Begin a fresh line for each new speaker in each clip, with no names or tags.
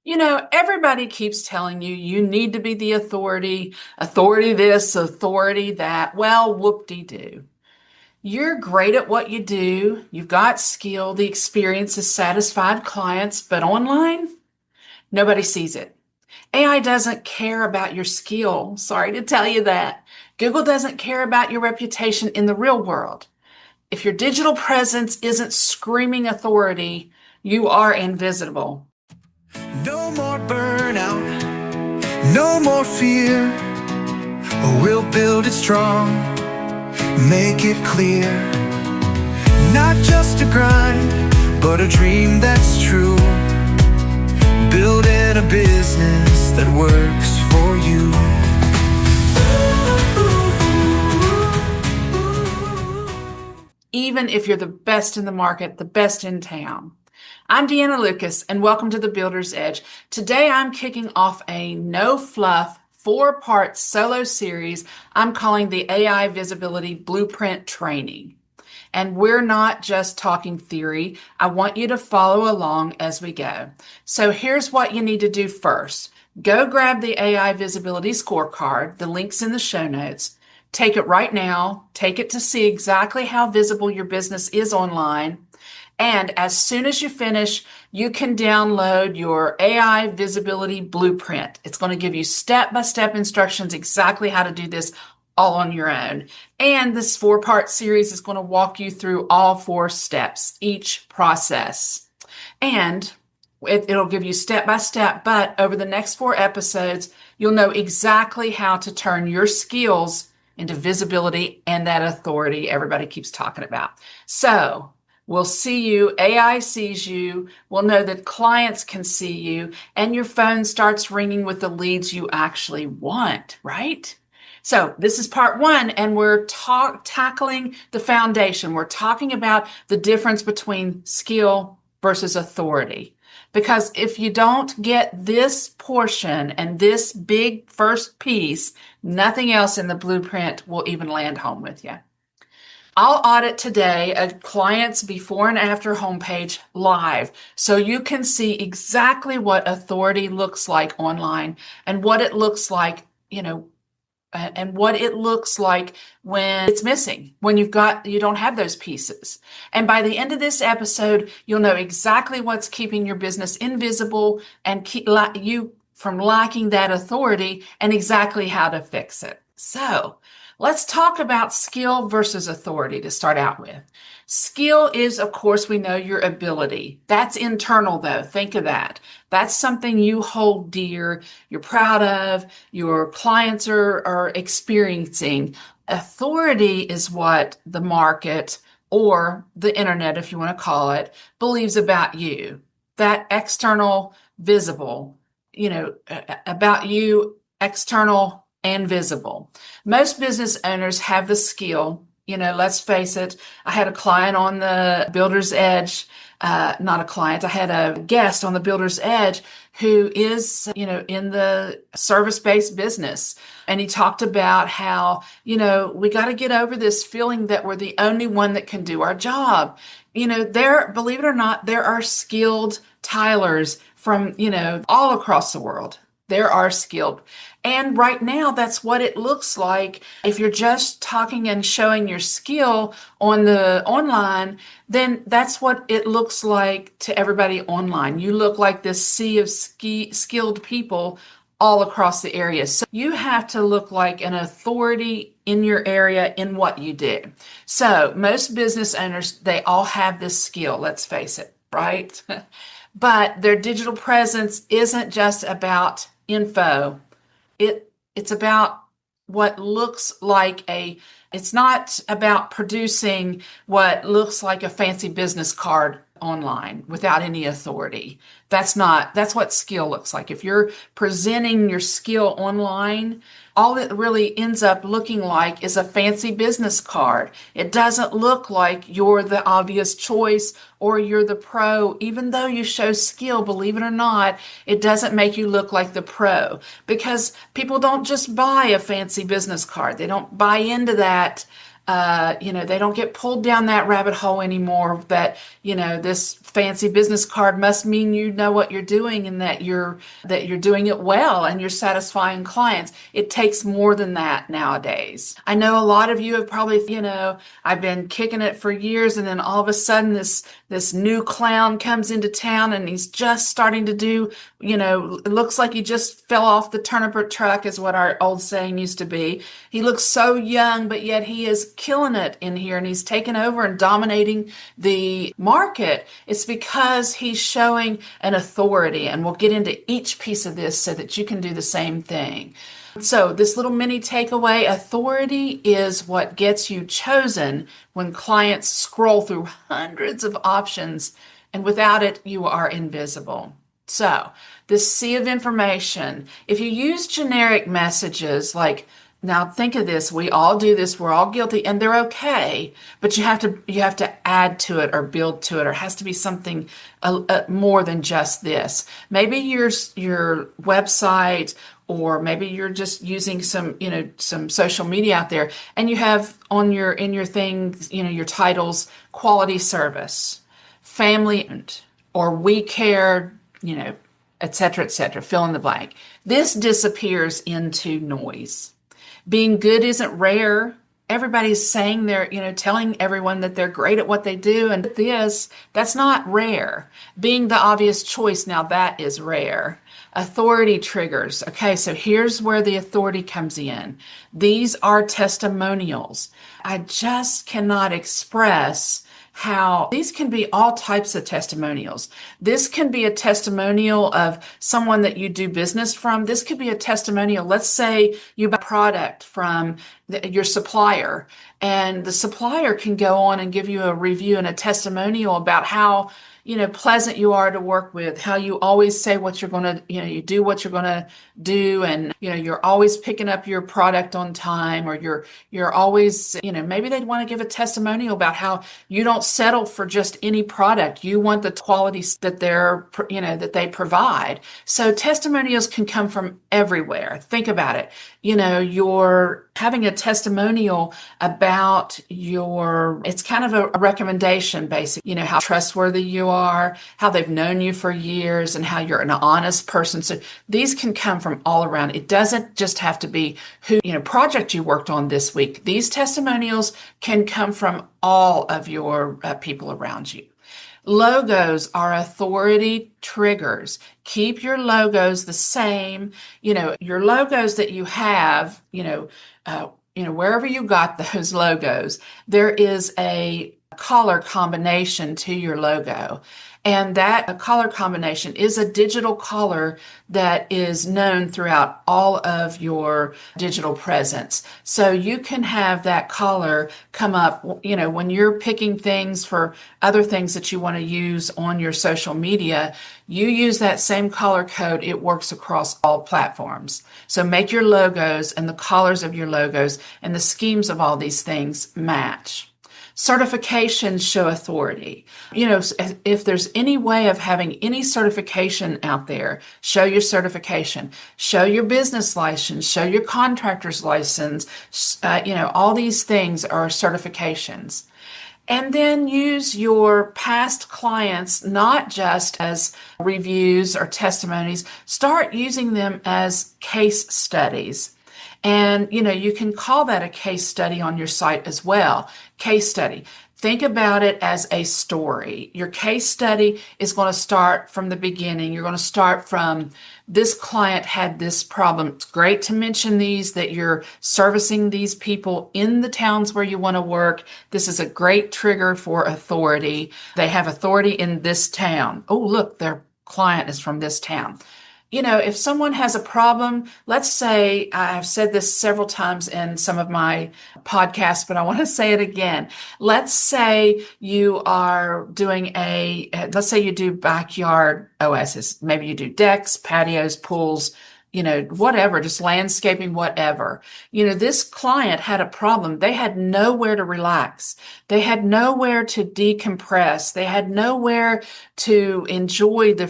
Everybody keeps telling you you need to be the authority, authority this, authority that. Well, whoop-de-doo. You're great at what you do. You've got skill. The experience has satisfied clients, but online, nobody sees it. AI doesn't care about your skill. Sorry to tell you that. Google doesn't care about your reputation in the real world. If your digital presence isn't screaming authority, you are invisible.
No more burnout, no more fear. We'll build it strong, make it clear. Not just a grind, but a dream that's true. Building a business that works for you.
Even if you're the best in the market, the best in town. I'm Deanna Lucas, and welcome to the Builder's Edge. Today, I'm kicking off a no-fluff, 4-part solo series I'm calling the AI Visibility Blueprint Training. And we're not just talking theory. I want you to follow along as we go. So here's what you need to do first. Go grab the AI Visibility Scorecard. The link's in the show notes. Take it right now. Take it to see exactly how visible your business is online. And as soon as you finish, you can download your AI Visibility Blueprint. It's going to give you step-by-step instructions exactly how to do this all on your own. And this 4-part series is going to walk you through all 4 steps, each process. And it'll give you step-by-step, but over the next 4 episodes, you'll know exactly how to turn your skills into visibility and that authority everybody keeps talking about. So we'll see you, AI sees you, we'll know that clients can see you, and your phone starts ringing with the leads you actually want, right? So this is part 1, and we're tackling the foundation. We're talking about the difference between skill versus authority. Because if you don't get this portion and this big first piece, nothing else in the blueprint will even land home with you. I'll audit today a client's before and after homepage live so you can see exactly what authority looks like online and what it looks like, and what it looks like when it's missing, when you don't have those pieces. And by the end of this episode, you'll know exactly what's keeping your business invisible and keep you from lacking that authority and exactly how to fix it. So let's talk about skill versus authority to start out with. Skill is, of course, we know your ability. That's internal, though. Think of that. That's something you hold dear, you're proud of, your clients are experiencing. Authority is what the market, or the internet, if you want to call it, believes about you. That external, visible, about you, external and visible. Most business owners have the skill. Let's face it, I had a client on the Builder's Edge, not a client, I had a guest on the Builder's Edge who is, in the service-based business. And he talked about how, we got to get over this feeling that we're the only one that can do our job. Believe it or not, there are skilled tilers from, all across the world. There are skilled. And right now, that's what it looks like. If you're just talking and showing your skill on the online, then that's what it looks like to everybody online. You look like this sea of skilled people all across the area. So you have to look like an authority in your area in what you do. So most business owners, they all have this skill, let's face it, right? But their digital presence isn't just about info. It's about what looks like it's not about producing what looks like a fancy business card online without any authority. That's what skill looks like. If you're presenting your skill online, all it really ends up looking like is a fancy business card. It doesn't look like you're the obvious choice or you're the pro. Even though you show skill, believe it or not, it doesn't make you look like the pro, because people don't just buy a fancy business card. They don't buy into that They don't get pulled down that rabbit hole anymore. That, this fancy business card must mean you know what you're doing and that you're doing it well and you're satisfying clients. It takes more than that nowadays. I know a lot of you have probably, I've been kicking it for years, and then all of a sudden this new clown comes into town and he's just starting to do, it looks like he just fell off the turnip truck, is what our old saying used to be. He looks so young, but yet he is killing it in here and he's taken over and dominating the market. It's because he's showing an authority, and we'll get into each piece of this so that you can do the same thing. So this little mini takeaway: authority is what gets you chosen when clients scroll through hundreds of options, and without it, you are invisible. So this sea of information, if you use generic messages like, now think of this, we all do this, we're all guilty, and they're okay, but you have to add to it or build to it, or it has to be something more than just this. Maybe your website, or maybe you're just using some social media out there, and you have in your things, your titles, quality service, family, or we care, et cetera, fill in the blank. This disappears into noise. Being good isn't rare. Everybody's saying telling everyone that they're great at what they do, and that's not rare. Being the obvious choice, now that is rare. Authority triggers. Okay, so here's where the authority comes in. These are testimonials. I just cannot express how these can be all types of testimonials. This can be a testimonial of someone that you do business from. This could be a testimonial. Let's say you buy a product from your supplier, and the supplier can go on and give you a review and a testimonial about how pleasant you are to work with, how you always say what you're going to, you do what you're going to do, and you're always picking up your product on time, or you're always, maybe they'd want to give a testimonial about how you don't settle for just any product. You want the qualities that that they provide. So testimonials can come from everywhere. Think about it. You're having a testimonial about it's kind of a recommendation, basically, how trustworthy you are, how they've known you for years, and how you're an honest person. So these can come from all around. It doesn't just have to be who, project you worked on this week. These testimonials can come from all of your people around you. Logos are authority triggers. Keep your logos the same. Your logos that you have, wherever you got those logos, there is a color combination to your logo. And that color combination is a digital color that is known throughout all of your digital presence. So you can have that color come up, when you're picking things for other things that you want to use on your social media, you use that same color code. It works across all platforms. So make your logos and the colors of your logos and the schemes of all these things match. Certifications show authority. If there's any way of having any certification out there, show your certification, show your business license, show your contractor's license. All these things are certifications. And then use your past clients not just as reviews or testimonies. Start using them as case studies. And, you can call that a case study on your site as well. Case study. Think about it as a story. Your case study is going to start from the beginning. You're going to start from, this client had this problem. It's great to mention that you're servicing these people in the towns where you want to work. This is a great trigger for authority. They have authority in this town. Oh, look, their client is from this town. If someone has a problem, let's say, I've said this several times in some of my podcasts, but I want to say it again. Let's say you are doing let's say you do backyard OSs. Maybe you do decks, patios, pools, whatever, just landscaping, whatever. This client had a problem. They had nowhere to relax. They had nowhere to decompress. They had nowhere to enjoy the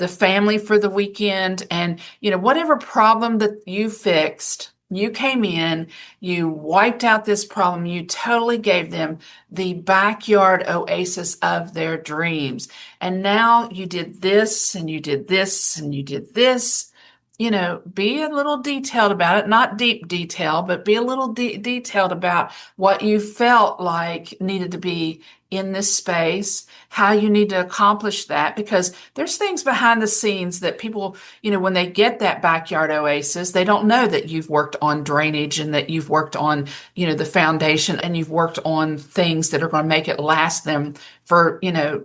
family for the weekend. And, whatever problem that you fixed, You came in, you wiped out this problem, you totally gave them the backyard oasis of their dreams. And now you did this and you did this and you did this. Be a little detailed about it, not deep detail, but be a little detailed about what you felt like needed to be in this space, how you need to accomplish that, because there's things behind the scenes that people, when they get that backyard oasis, they don't know that you've worked on drainage and that you've worked on, the foundation, and you've worked on things that are going to make it last them for,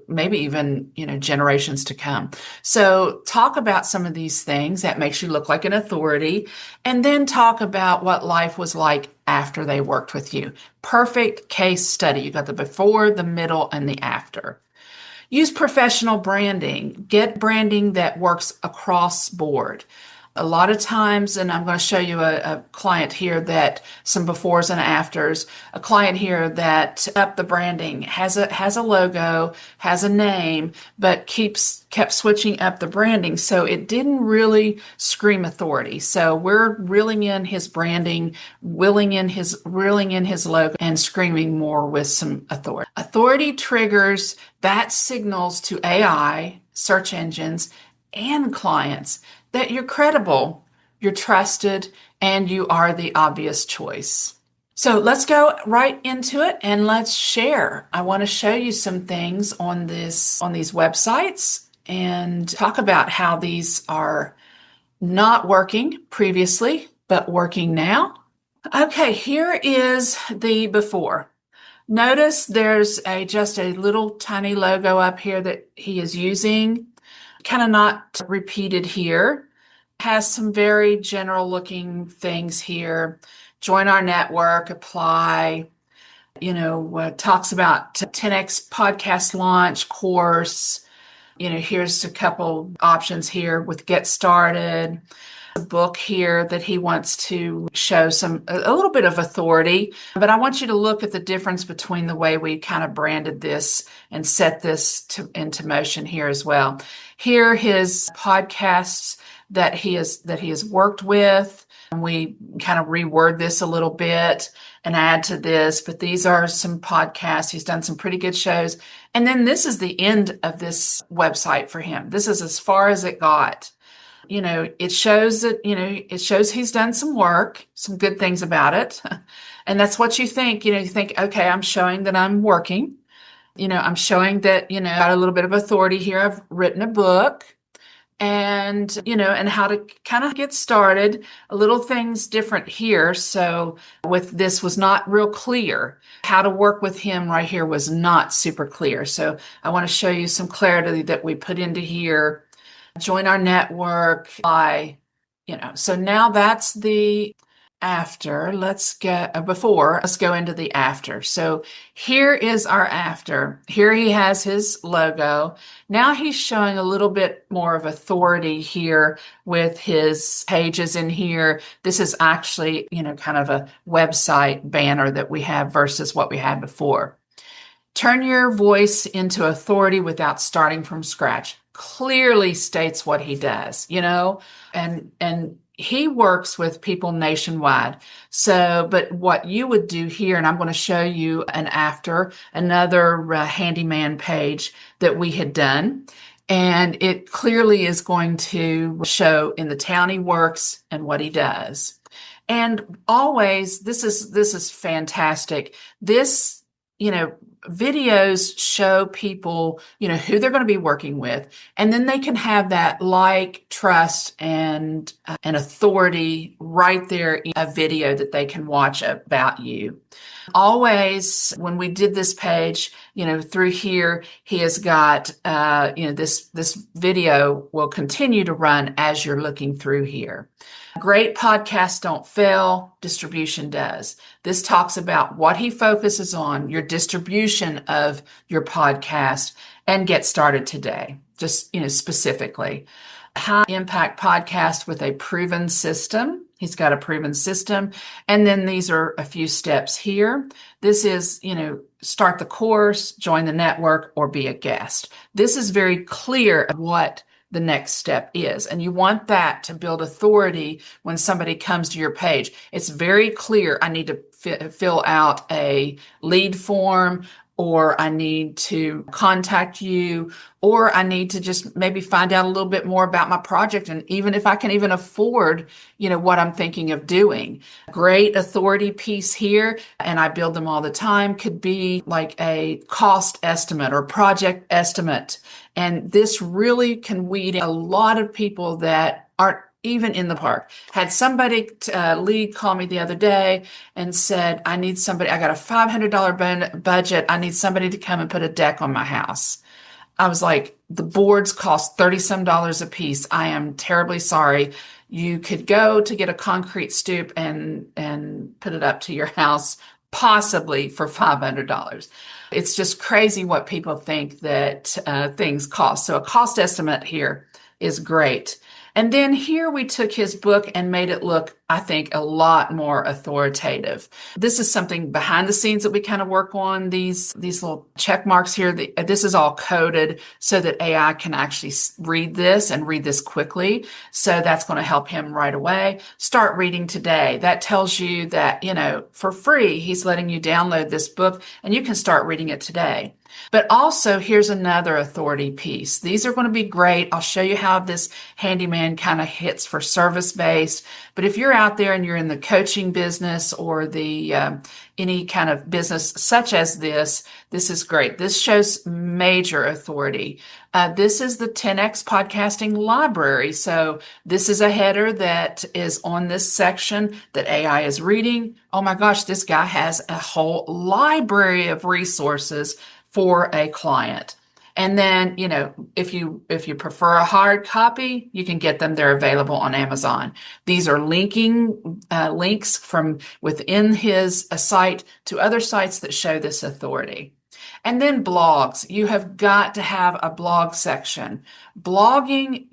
maybe even, generations to come. So talk about some of these things that makes you look like an authority, and then talk about what life was like after they worked with you. Perfect case study. You got the before, the middle, and the after. Use professional branding. Get branding that works across board. A lot of times, and I'm going to show you a client here that some befores and afters, a client here that up the branding has a logo, has a name, but kept switching up the branding. So it didn't really scream authority. So we're reeling in his branding, reeling in his logo, and screaming more with some authority. Authority triggers that signals to AI, search engines, and clients that you're credible, you're trusted, and you are the obvious choice. So let's go right into it and let's share. I want to show you some things on these websites and talk about how these are not working previously, but working now. Okay, here is the before. Notice there's just a little tiny logo up here that he is using, kind of not repeated here. Has some very general looking things here. Join our network, apply, talks about 10X podcast launch course. Here's a couple options here with get started. A book here that he wants to show a little bit of authority, but I want you to look at the difference between the way we kind of branded this and set this into motion here as well. Here, his podcasts that he has worked with. And we kind of reword this a little bit and add to this, but these are some podcasts. He's done some pretty good shows. And then this is the end of this website for him. This is as far as it got. It shows that, it shows he's done some work, some good things about it. And that's what you think. You think, okay, I'm showing that I'm working. I'm showing that, I got a little bit of authority here. I've written a book. And, and how to kind of get started, a little things different here. So with this was not real clear. How to work with him right here was not super clear. So I want to show you some clarity that we put into here. Join our network so now that's the after. Let's get a before. Let's go into the after. So here is our after. Here he has his logo. Now he's showing a little bit more of authority here with his pages in here. This is actually, kind of a website banner that we have versus what we had before. Turn your voice into authority without starting from scratch. Clearly states what he does, and he works with people nationwide. So, but what you would do here, and I'm going to show you another handyman page that we had done. And it clearly is going to show in the town he works and what he does. And always, this is fantastic. This, videos show people, who they're going to be working with, and then they can have that trust, and an authority right there in a video that they can watch about you. Always, when we did this page, through here, he has got, this video will continue to run as you're looking through here. Great podcasts don't fail, distribution does. This talks about what he focuses on, your distribution of your podcast, and get started today, just, specifically. High impact podcast with a proven system. He's got a proven system. And then these are a few steps here. This is, start the course, join the network, or be a guest. This is very clear of what the next step is. And you want that to build authority when somebody comes to your page. It's very clear. I need to fill out a lead form, or I need to contact you, or I need to just maybe find out a little bit more about my project, and even if I can even afford, what I'm thinking of doing. Great authority piece here, and I build them all the time, could be like a cost estimate or project estimate. And this really can weed a lot of people that aren't even in the park. Had somebody lead call me the other day and said, I got a $500 budget. I need somebody to come and put a deck on my house. I was like, the boards cost 30 some dollars a piece. I am terribly sorry. You could go to get a concrete stoop and put it up to your house, possibly for $500. It's just crazy what people think that things cost. So a cost estimate here is great. And then here we took his book and made it look, I think, a lot more authoritative. This is something behind the scenes that we kind of work on. These little check marks here, this is all coded so that AI can actually read this and read this quickly. So that's going to help him right away. Start reading today. That tells you that, for free, he's letting you download this book and you can start reading it today. But also, here's another authority piece. These are going to be great. I'll show you how this handyman kind of hits for service-based. But if you're out there and you're in the coaching business or the any kind of business such as this is great. This shows major authority. This is the 10X podcasting library. So this is a header that is on this section that AI is reading. Oh my gosh, this guy has a whole library of resources for a client. And then, if you prefer a hard copy, you can get them. They're available on Amazon. These are links from within his site to other sites that show this authority. And then blogs. You have got to have a blog section. Blogging,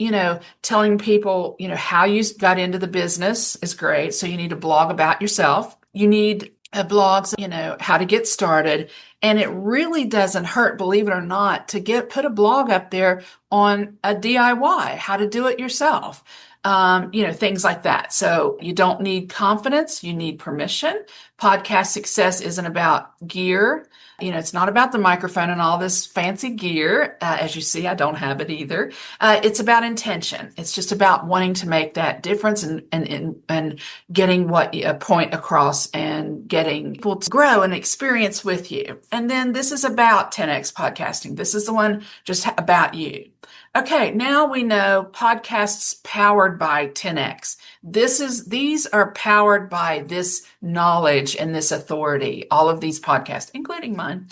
telling people, how you got into the business is great. So you need to blog about yourself. You need blogs, how to get started. And it really doesn't hurt, believe it or not, to put a blog up there on a DIY, how to do it yourself. Things like that. So you don't need confidence, you need permission. Podcast success isn't about gear. It's not about the microphone and all this fancy gear. As you see, I don't have it either. It's about intention. It's just about wanting to make that difference and getting a point across and getting people to grow and experience with you. And then this is about 10X podcasting. This is the one just about you. Okay, now we know podcasts powered by 10X. These are powered by this knowledge and this authority, all of these podcasts, including mine.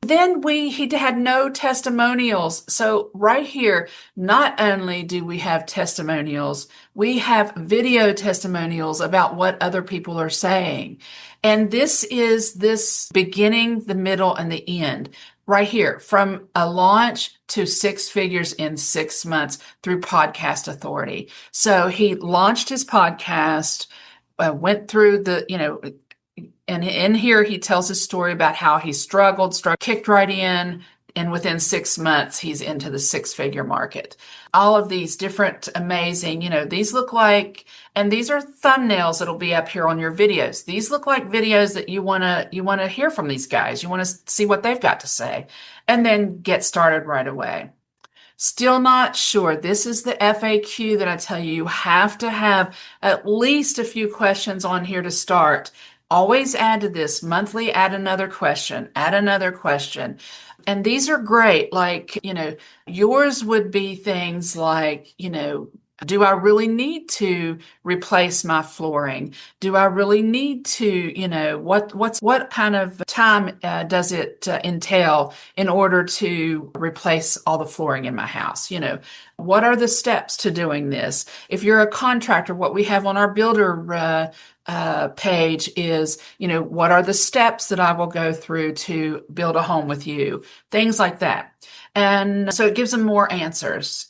Then he had no testimonials. So right here, not only do we have testimonials, we have video testimonials about what other people are saying. And this is this beginning, the middle, and the end. Right here, from a launch to 6 figures in 6 months through Podcast Authority. So he launched his podcast, went through and in here he tells his story about how he struggled, kicked right in, and within 6 months, he's into the 6-figure market. All of these different amazing, these look like, and these are thumbnails that'll be up here on your videos. These look like videos that you want to hear from these guys. You want to see what they've got to say and then get started right away. Still not sure. This is the FAQ that I tell you have to have at least a few questions on here to start. Always add to this monthly, add another question, add another question. And these are great. Like, yours would be things like, do I really need to replace my flooring? Do I really need to, what kind of time does it entail in order to replace all the flooring in my house? What are the steps to doing this? If you're a contractor, what we have on our builder page is, what are the steps that I will go through to build a home with you? Things like that. And so it gives them more answers.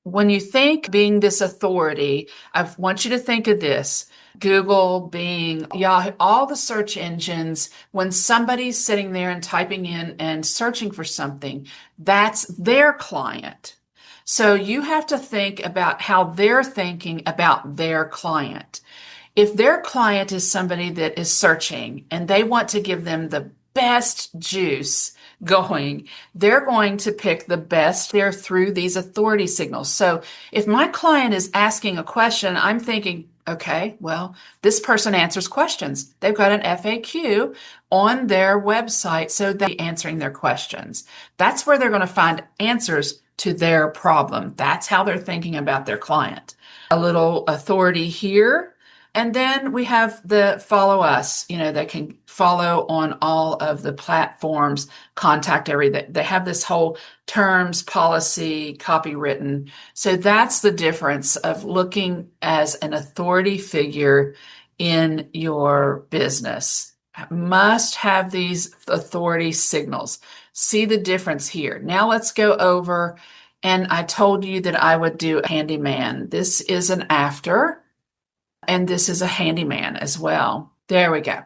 When you think being this authority, I want you to think of this. Google, Bing, Yahoo, all the search engines, when somebody's sitting there and typing in and searching for something, that's their client. So you have to think about how they're thinking about their client. If their client is somebody that is searching and they want to give them the best juice going, they're going to pick the best there through these authority signals. So if my client is asking a question, I'm thinking, okay, well, this person answers questions. They've got an FAQ on their website, so they're answering their questions. That's where they're going to find answers to their problem. That's how they're thinking about their client. A little authority here. And then we have the follow us, they can follow on all of the platforms, contact everything. They have this whole terms, policy, copywritten. So that's the difference of looking as an authority figure in your business. Must have these authority signals. See the difference here. Now let's go over, and I told you that I would do a handyman. This is an after. And this is a handyman as well. There we go.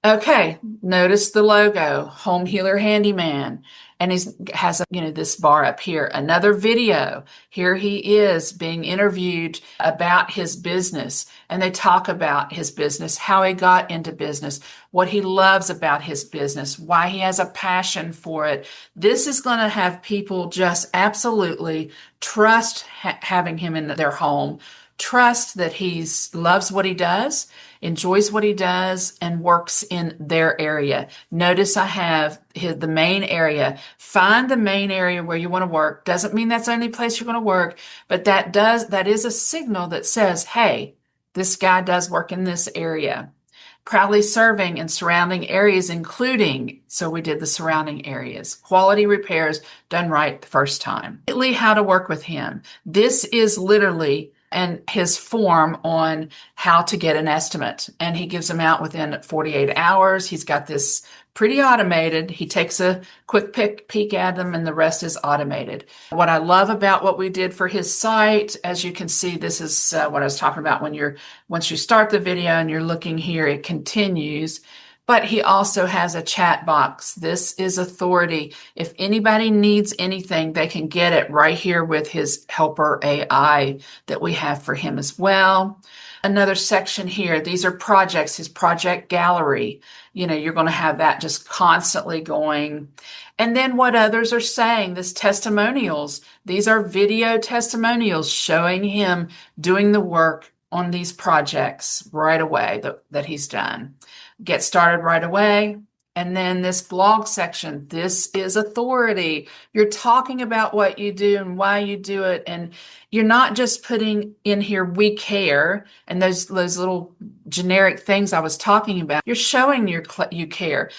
Okay, notice the logo, Home Healer Handyman. And he has this bar up here. Another video. Here he is being interviewed about his business. And they talk about his business, how he got into business, what he loves about his business, why he has a passion for it. This is going to have people just absolutely trust having him in their home. Trust that he loves what he does, enjoys what he does, and works in their area. Notice I have the main area. Find the main area where you want to work. Doesn't mean that's the only place you're going to work, but that is a signal that says, hey, this guy does work in this area. Proudly serving in surrounding areas, including, so we did the surrounding areas, quality repairs done right the first time. How to work with him. This is literally and his form on how to get an estimate. And he gives them out within 48 hours. He's got this pretty automated. He takes a quick peek at them and the rest is automated. What I love about what we did for his site, as you can see, this is what I was talking about once you start the video and you're looking here, it continues. But he also has a chat box. This is authority. If anybody needs anything, they can get it right here with his helper AI that we have for him as well. Another section here, these are projects, his project gallery. You're going to have that just constantly going. And then what others are saying, this testimonials. These are video testimonials showing him doing the work on these projects right away that he's done. Get started right away. And then this blog section, this is authority. You're talking about what you do and why you do it. And you're not just putting in here, we care, and those little generic things I was talking about. You're showing you care.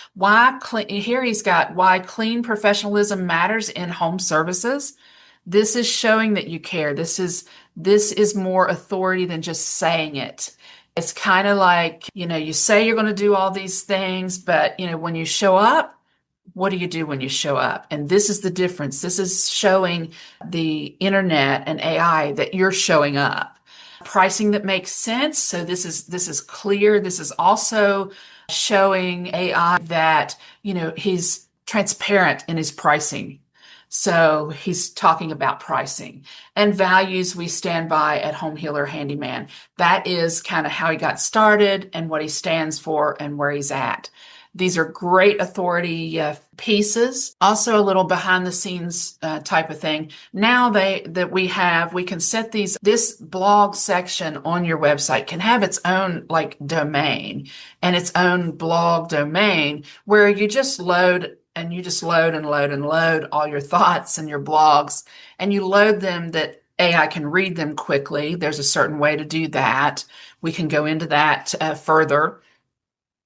Here he's got why clean professionalism matters in home services. This is showing that you care. This is more authority than just saying it. It's kind of like, you say you're going to do all these things, but, when you show up, what do you do when you show up? And this is the difference. This is showing the internet and AI that you're showing up. Pricing that makes sense. So this is clear. This is also showing AI that, he's transparent in his pricing. So he's talking about pricing and values we stand by at Home Healer Handyman. That is kind of how he got started and what he stands for and where he's at. These are great authority pieces. Also a little behind the scenes type of thing. Now we can set this blog section on your website can have its own domain and its own blog domain where you just load and load all your thoughts and your blogs, and you load them that AI can read them quickly. There's a certain way to do that. We can go into that further.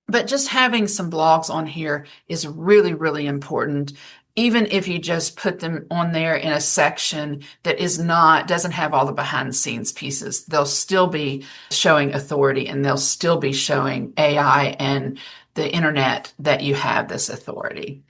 But just having some blogs on here is really, really important. Even if you just put them on there in a section that doesn't have all the behind the scenes pieces, they'll still be showing authority and they'll still be showing AI and the internet that you have this authority.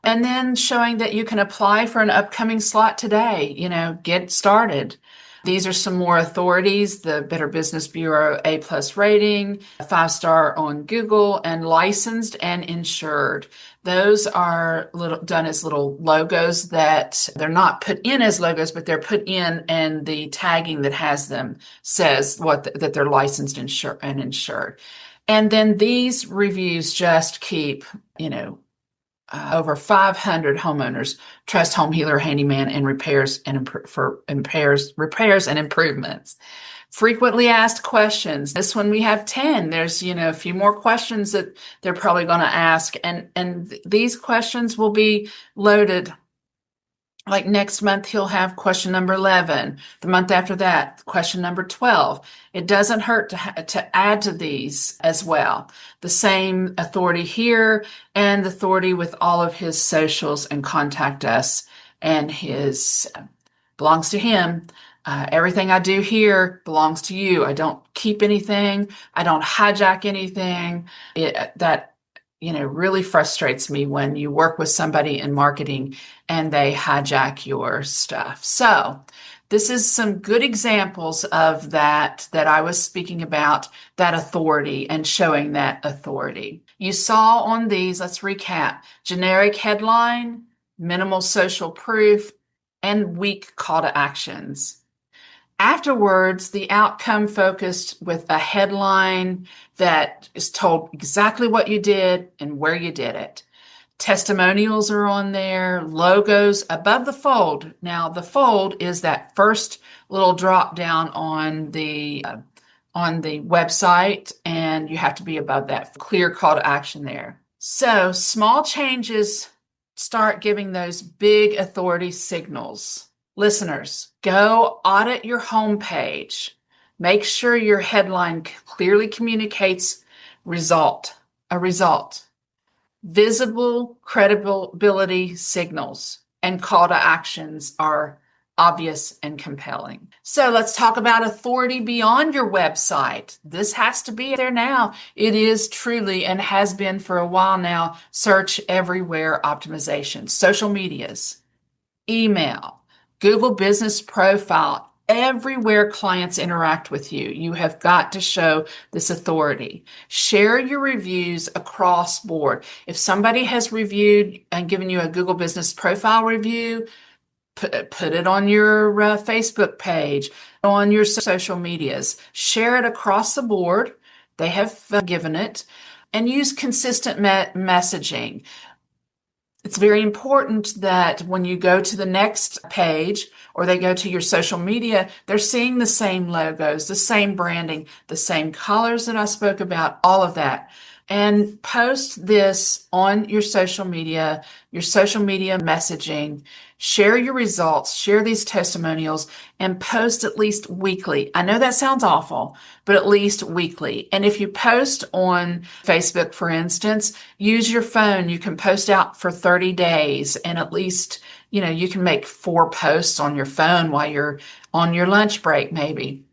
And then showing that you can apply for an upcoming slot today, get started. These are some more authorities: the Better Business Bureau A+ rating, 5-star on Google, and licensed and insured. Those are done as little logos that they're not put in as logos, but they're put in, and the tagging that has them says that they're licensed and insured. And then these reviews just keep, over 500 homeowners trust Home Healer Handyman and repairs and repairs and improvements. Frequently asked questions. This one we have 10. There's, a few more questions that they're probably going to ask. And these questions will be loaded. Like next month, he'll have question number 11. The month after that, question number 12. It doesn't hurt to add to these as well. The same authority here, and the authority with all of his socials and contact us, and his belongs to him. Everything I do here belongs to you. I don't keep anything. I don't hijack anything. That really frustrates me when you work with somebody in marketing and they hijack your stuff. So this is some good examples of that I was speaking about, that authority and showing that authority. You saw on these, let's recap: generic headline, minimal social proof, and weak call to actions. Afterwards, the outcome focused with a headline that is told exactly what you did and where you did it. Testimonials are on there, logos above the fold. Now, the fold is that first little drop down on the website, and you have to be above that clear call to action there. So small changes start giving those big authority signals. Listeners, go audit your homepage. Make sure your headline clearly communicates a result. Visible credibility signals and call to actions are obvious and compelling. So let's talk about authority beyond your website. This has to be there now. It is truly, and has been for a while now, search everywhere optimization, social medias, email, Google Business Profile. Everywhere clients interact with you, you have got to show this authority. Share your reviews across board. If somebody has reviewed and given you a Google Business Profile review, put it on your Facebook page, on your social medias. Share it across the board. They have given it. And use consistent messaging. It's very important that when you go to the next page or they go to your social media, they're seeing the same logos, the same branding, the same colors that I spoke about, all of that. And post this on your social media messaging. Share your results, share these testimonials, and post at least weekly. I know that sounds awful, but at least weekly. And if you post on Facebook, for instance, use your phone. You can post out for 30 days, and at least, you can make 4 posts on your phone while you're on your lunch break, maybe.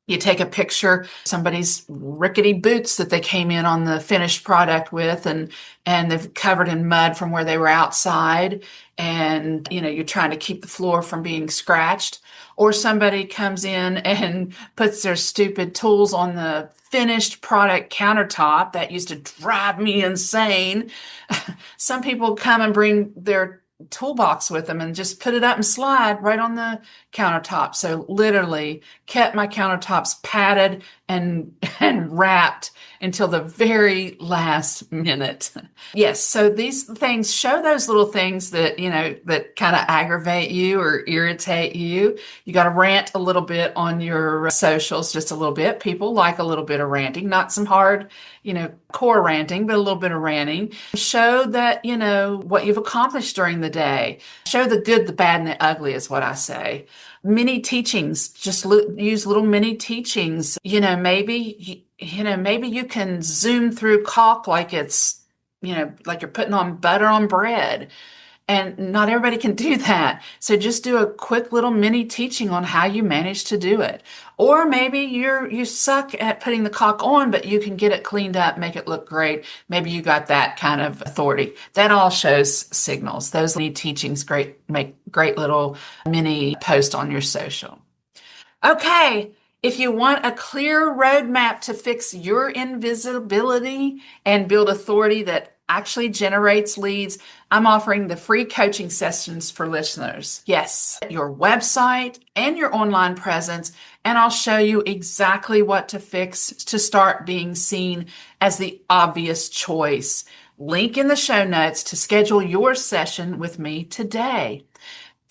You take a picture, somebody's rickety boots that they came in on the finished product with, and they've covered in mud from where they were outside, and you're trying to keep the floor from being scratched. Or somebody comes in and puts their stupid tools on the finished product countertop. That used to drive me insane. Some people come and bring their toolbox with them and just put it up and slide right on the countertop. So literally kept my countertops padded and wrapped until the very last minute. Yes, so these things, show those little things that that kind of aggravate you or irritate you. You got to rant a little bit on your socials, just a little bit. People like a little bit of ranting, not some hard core ranting, but a little bit of ranting. Show that what you've accomplished during the day. Show the good, the bad, and the ugly is what I say. Mini teachings, just use little mini teachings. Maybe you can zoom through caulk like it's, like you're putting on butter on bread. And not everybody can do that. So just do a quick little mini teaching on how you manage to do it. Or maybe you suck at putting the caulk on, but you can get it cleaned up, make it look great. Maybe you got that kind of authority. That all shows signals. Those mini teachings make great little mini post on your social. Okay, if you want a clear roadmap to fix your invisibility and build authority that actually generates leads, I'm offering the free coaching sessions for listeners. Yes, your website and your online presence, and I'll show you exactly what to fix to start being seen as the obvious choice. Link in the show notes to schedule your session with me today.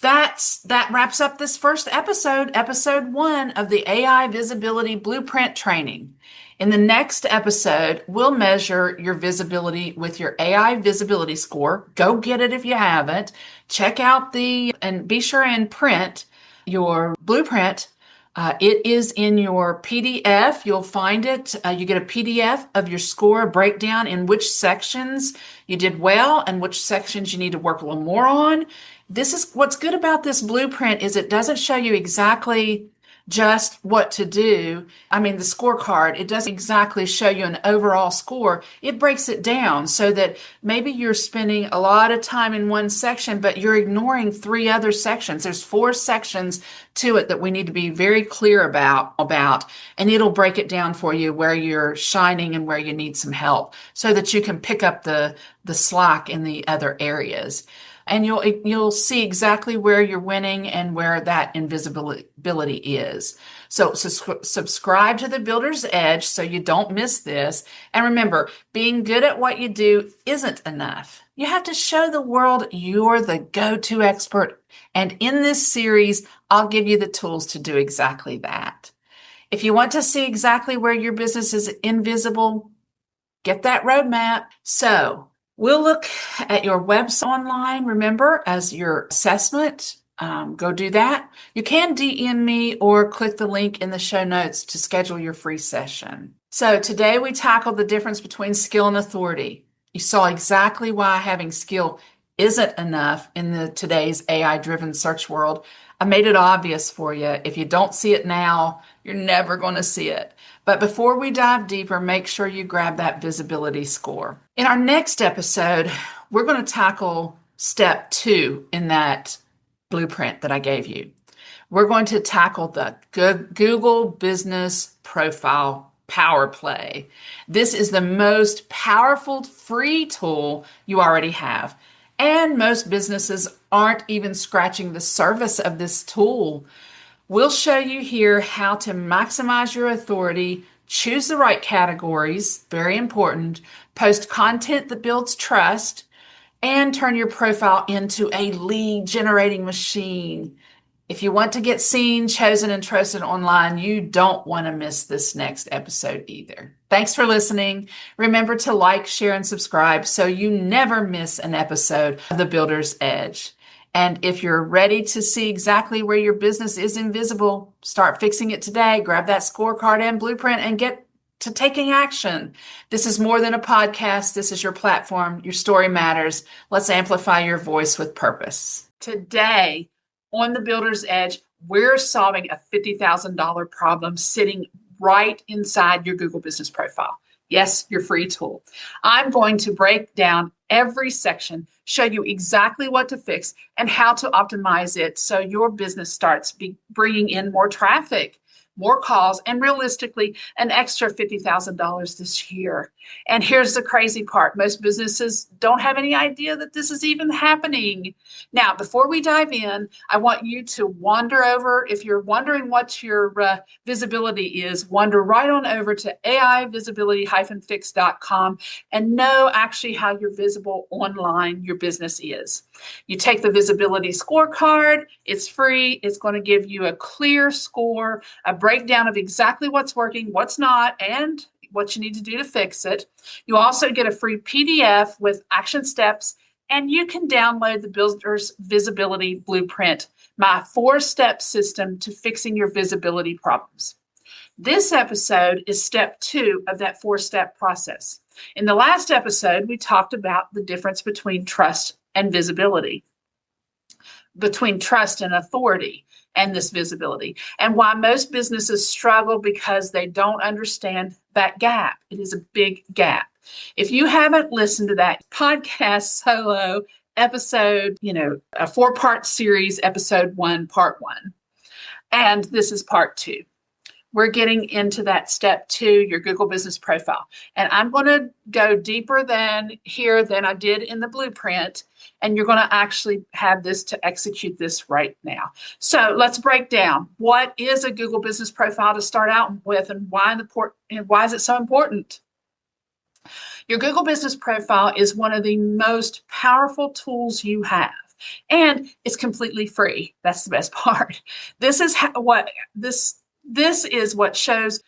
That wraps up this first episode 1 of the AI Visibility Blueprint Training. In the next episode, we'll measure your visibility with your AI Visibility Score. Go get it if you haven't. Check out and be sure and print your blueprint. It is in your PDF. You'll find it. You get a PDF of your score breakdown in which sections you did well and which sections you need to work a little more on. This is what's good about this blueprint is it doesn't show you exactly just what to do. I mean, the scorecard, it doesn't exactly show you an overall score. It breaks it down so that maybe you're spending a lot of time in one section, but you're ignoring 3 other sections. There's 4 sections to it that we need to be very clear about, and it'll break it down for you where you're shining and where you need some help so that you can pick up the slack in the other areas. And you'll see exactly where you're winning and where that invisibility is. So subscribe to the Builder's Edge so you don't miss this. And remember, being good at what you do isn't enough. You have to show the world you're the go-to expert. And in this series, I'll give you the tools to do exactly that. If you want to see exactly where your business is invisible, get that roadmap. So we'll look at your website online, remember, as your assessment. Go do that. You can DM me or click the link in the show notes to schedule your free session. So today we tackled the difference between skill and authority. You saw exactly why having skill isn't enough in today's AI-driven search world. I made it obvious for you. If you don't see it now, you're never going to see it. But before we dive deeper, make sure you grab that visibility score. In our next episode, we're going to tackle step 2 in that blueprint that I gave you. We're going to tackle the Google Business Profile Power Play. This is the most powerful free tool you already have. And most businesses aren't even scratching the surface of this tool. We'll show you here how to maximize your authority, choose the right categories, very important, post content that builds trust, and turn your profile into a lead generating machine. If you want to get seen, chosen, and trusted online, you don't want to miss this next episode either. Thanks for listening. Remember to like, share, and subscribe so you never miss an episode of The Builder's Edge. And if you're ready to see exactly where your business is invisible, start fixing it today. Grab that scorecard and blueprint and get to taking action. This is more than a podcast. This is your platform. Your story matters. Let's amplify your voice with purpose. Today, on The Builder's Edge, we're solving a $50,000 problem sitting right inside your Google Business Profile. Yes, your free tool. I'm going to break down every section, show you exactly what to fix and how to optimize it so your business starts bringing in more traffic, more calls, and realistically, an extra $50,000 this year. And here's the crazy part. Most businesses don't have any idea that this is even happening. Now, before we dive in, I want you to wander over. If you're wondering what your visibility is, wander right on over to aivisibility-fix.com and know actually how you're visible online your business is. You take the visibility scorecard. It's free. It's going to give you a clear score, a breakdown of exactly what's working, what's not, and what you need to do to fix it. You also get a free PDF with action steps, and you can download the Builder's Visibility Blueprint, my 4-step system to fixing your visibility problems. This episode is step 2 of that 4-step process. In the last episode, we talked about the difference between trust and visibility, between trust and authority and this visibility, and why most businesses struggle because they don't understand that gap. It is a big gap. If you haven't listened to that podcast solo episode, a 4-part series, episode 1, part 1, And this is part 2. We're getting into that step 2, your Google Business Profile. And I'm going to go deeper than I did in the blueprint. And you're going to actually have this to execute this right now. So let's break down. What is a Google Business Profile to start out with, and why is it so important? Your Google Business Profile is one of the most powerful tools you have. And it's completely free. That's the best part. This is what shows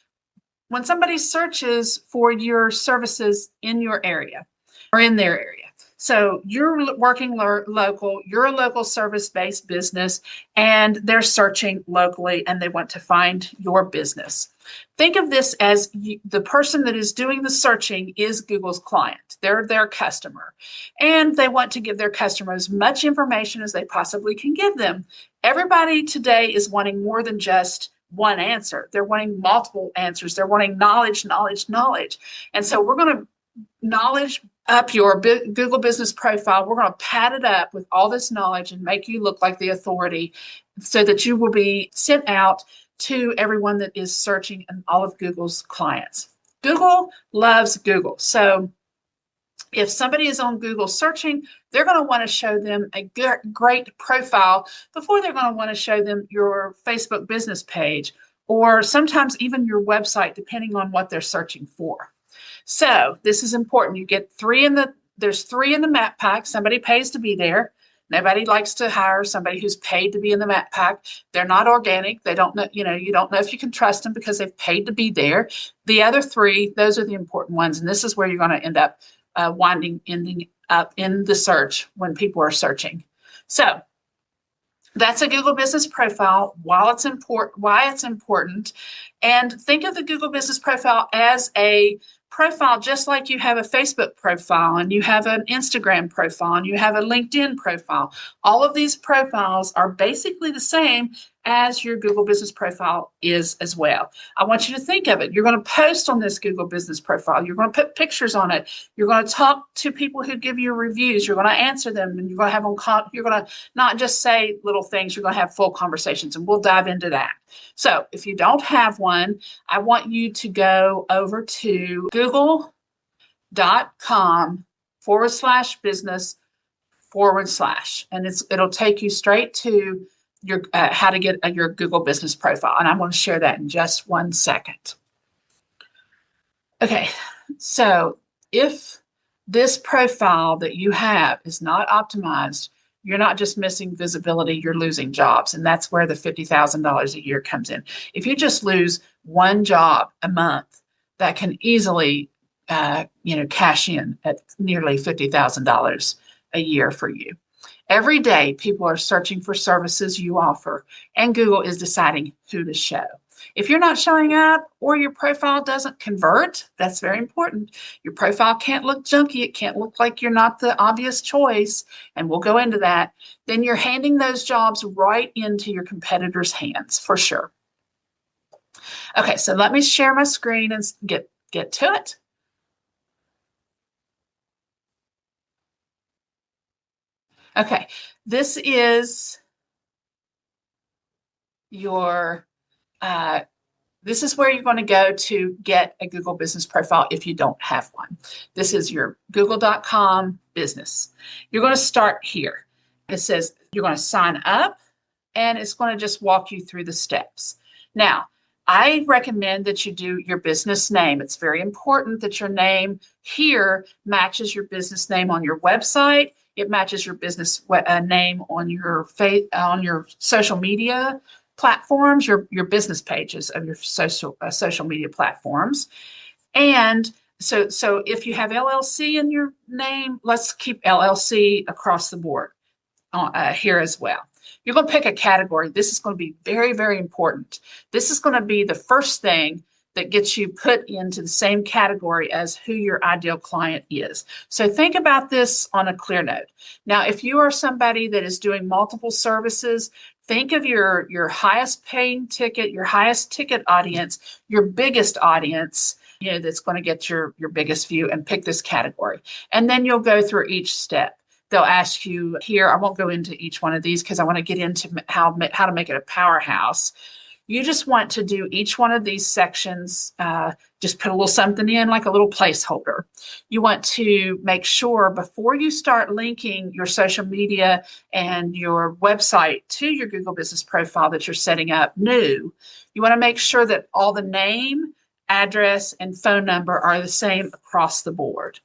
when somebody searches for your services in your area or in their area. So you're working local, you're a local service-based business, and they're searching locally and they want to find your business. Think of this as the person that is doing the searching is Google's client. They're their customer, and they want to give their customer as much information as they possibly can give them. Everybody today is wanting more than just one answer. They're wanting multiple answers. They're wanting knowledge. And so we're going to knowledge up your Google Business Profile. We're going to pad it up with all this knowledge and make you look like the authority so that you will be sent out to everyone that is searching and all of Google's clients. Google loves Google. So if somebody is on Google searching, they're going to want to show them a great profile before they're going to want to show them your Facebook business page, or sometimes even your website, depending on what they're searching for. So this is important. You get there's 3 in the map pack. Somebody pays to be there. Nobody likes to hire somebody who's paid to be in the map pack. They're not organic. They don't know, you don't know if you can trust them because they've paid to be there. The other 3, those are the important ones. And this is where you're going to end up ending up in the search when people are searching. So that's a Google Business Profile, why it's important. And think of the Google Business Profile as a profile, just like you have a Facebook profile and you have an Instagram profile and you have a LinkedIn profile. All of these profiles are basically the same as your Google Business Profile is as well. I want you to think of it. You're going to post on this Google Business Profile. You're going to put pictures on it. You're going to talk to people who give you reviews. You're going to answer them, and you're going to have you're going to not just say little things. You're going to have full conversations, and we'll dive into that. So if you don't have one, I want you to go over to google.com/business/ and it'll take you straight to your how to get your Google Business Profile. And I'm going to share that in just 1 second. Okay, so if this profile that you have is not optimized, you're not just missing visibility, you're losing jobs. And that's where the $50,000 a year comes in. If you just lose one job a month, that can easily cash in at nearly $50,000 a year for you. Every day, people are searching for services you offer, and Google is deciding who to show. If you're not showing up or your profile doesn't convert, that's very important. Your profile can't look junky. It can't look like you're not the obvious choice, and we'll go into that. Then you're handing those jobs right into your competitors' hands for sure. Okay, so let me share my screen and get to it. Okay, this is your, this is where you're going to go to get a Google Business Profile if you don't have one. This is your google.com business. You're going to start here. It says you're going to sign up, and it's going to just walk you through the steps. Now, I recommend that you do your business name. It's very important that your name here matches your business name on your website. It matches your business name on your social media platforms, your business pages of your social media platforms. And so if you have LLC in your name, let's keep LLC across the board here as well. You're going to pick a category. This is going to be very, very important. This is going to be the first thing that gets you put into the same category as who your ideal client is. So think about this on a clear note. Now, if you are somebody that is doing multiple services, think of your highest paying ticket, your highest ticket audience, your biggest audience, that's going to get your biggest view, and pick this category. And then you'll go through each step. they'll ask you here. I won't go into each one of these because I want to get into how to make it a powerhouse. You just want to do each one of these sections, just put a little something in, like a little placeholder. You want to make sure before you start linking your social media and your website to your Google Business Profile that you're setting up new, you want to make sure that all the name, address, and phone number are the same across the board.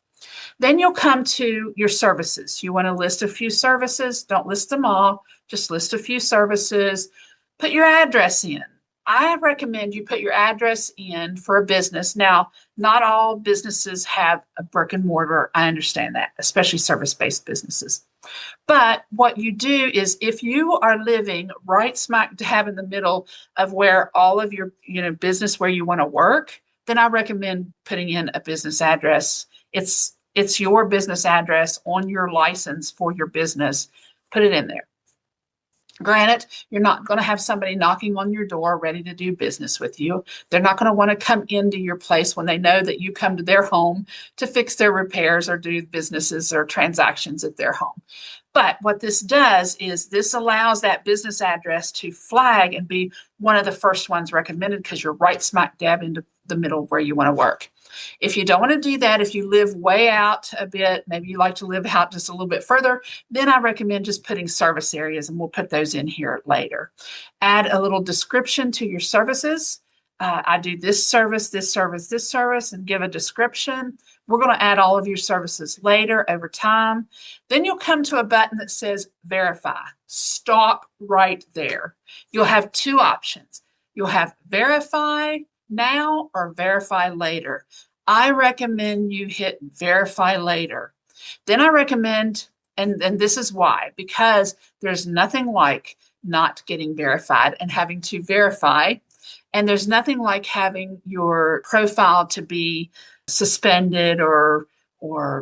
Then you'll come to your services. You want to list a few services. Don't list them all, just list a few services. Put your address in. I recommend you put your address in for a business. Now, not all businesses have a brick and mortar. I understand that, especially service-based businesses. But what you do is if you are living right smack dab in the middle of where all of your business where you want to work, then I recommend putting in a business address. It's your business address on your license for your business. Put it in there. Granted, you're not going to have somebody knocking on your door ready to do business with you. They're not going to want to come into your place when they know that you come to their home to fix their repairs or do businesses or transactions at their home. But what this does is this allows that business address to flag and be one of the first ones recommended because you're right smack dab into the middle where you want to work. If you don't want to do that, if you live way out a bit, maybe you like to live out just a little bit further, then I recommend just putting service areas, and we'll put those in here later. Add a little description to your services. I do this service, this service, this service, and give a description. We're going to add all of your services later over time. Then you'll come to a button that says verify. Stop right there. You'll have two options. You'll have verify now or verify later. I recommend you hit verify later. Then I recommend, and this is why, because there's nothing like not getting verified and having to verify. And there's nothing like having your profile to be suspended or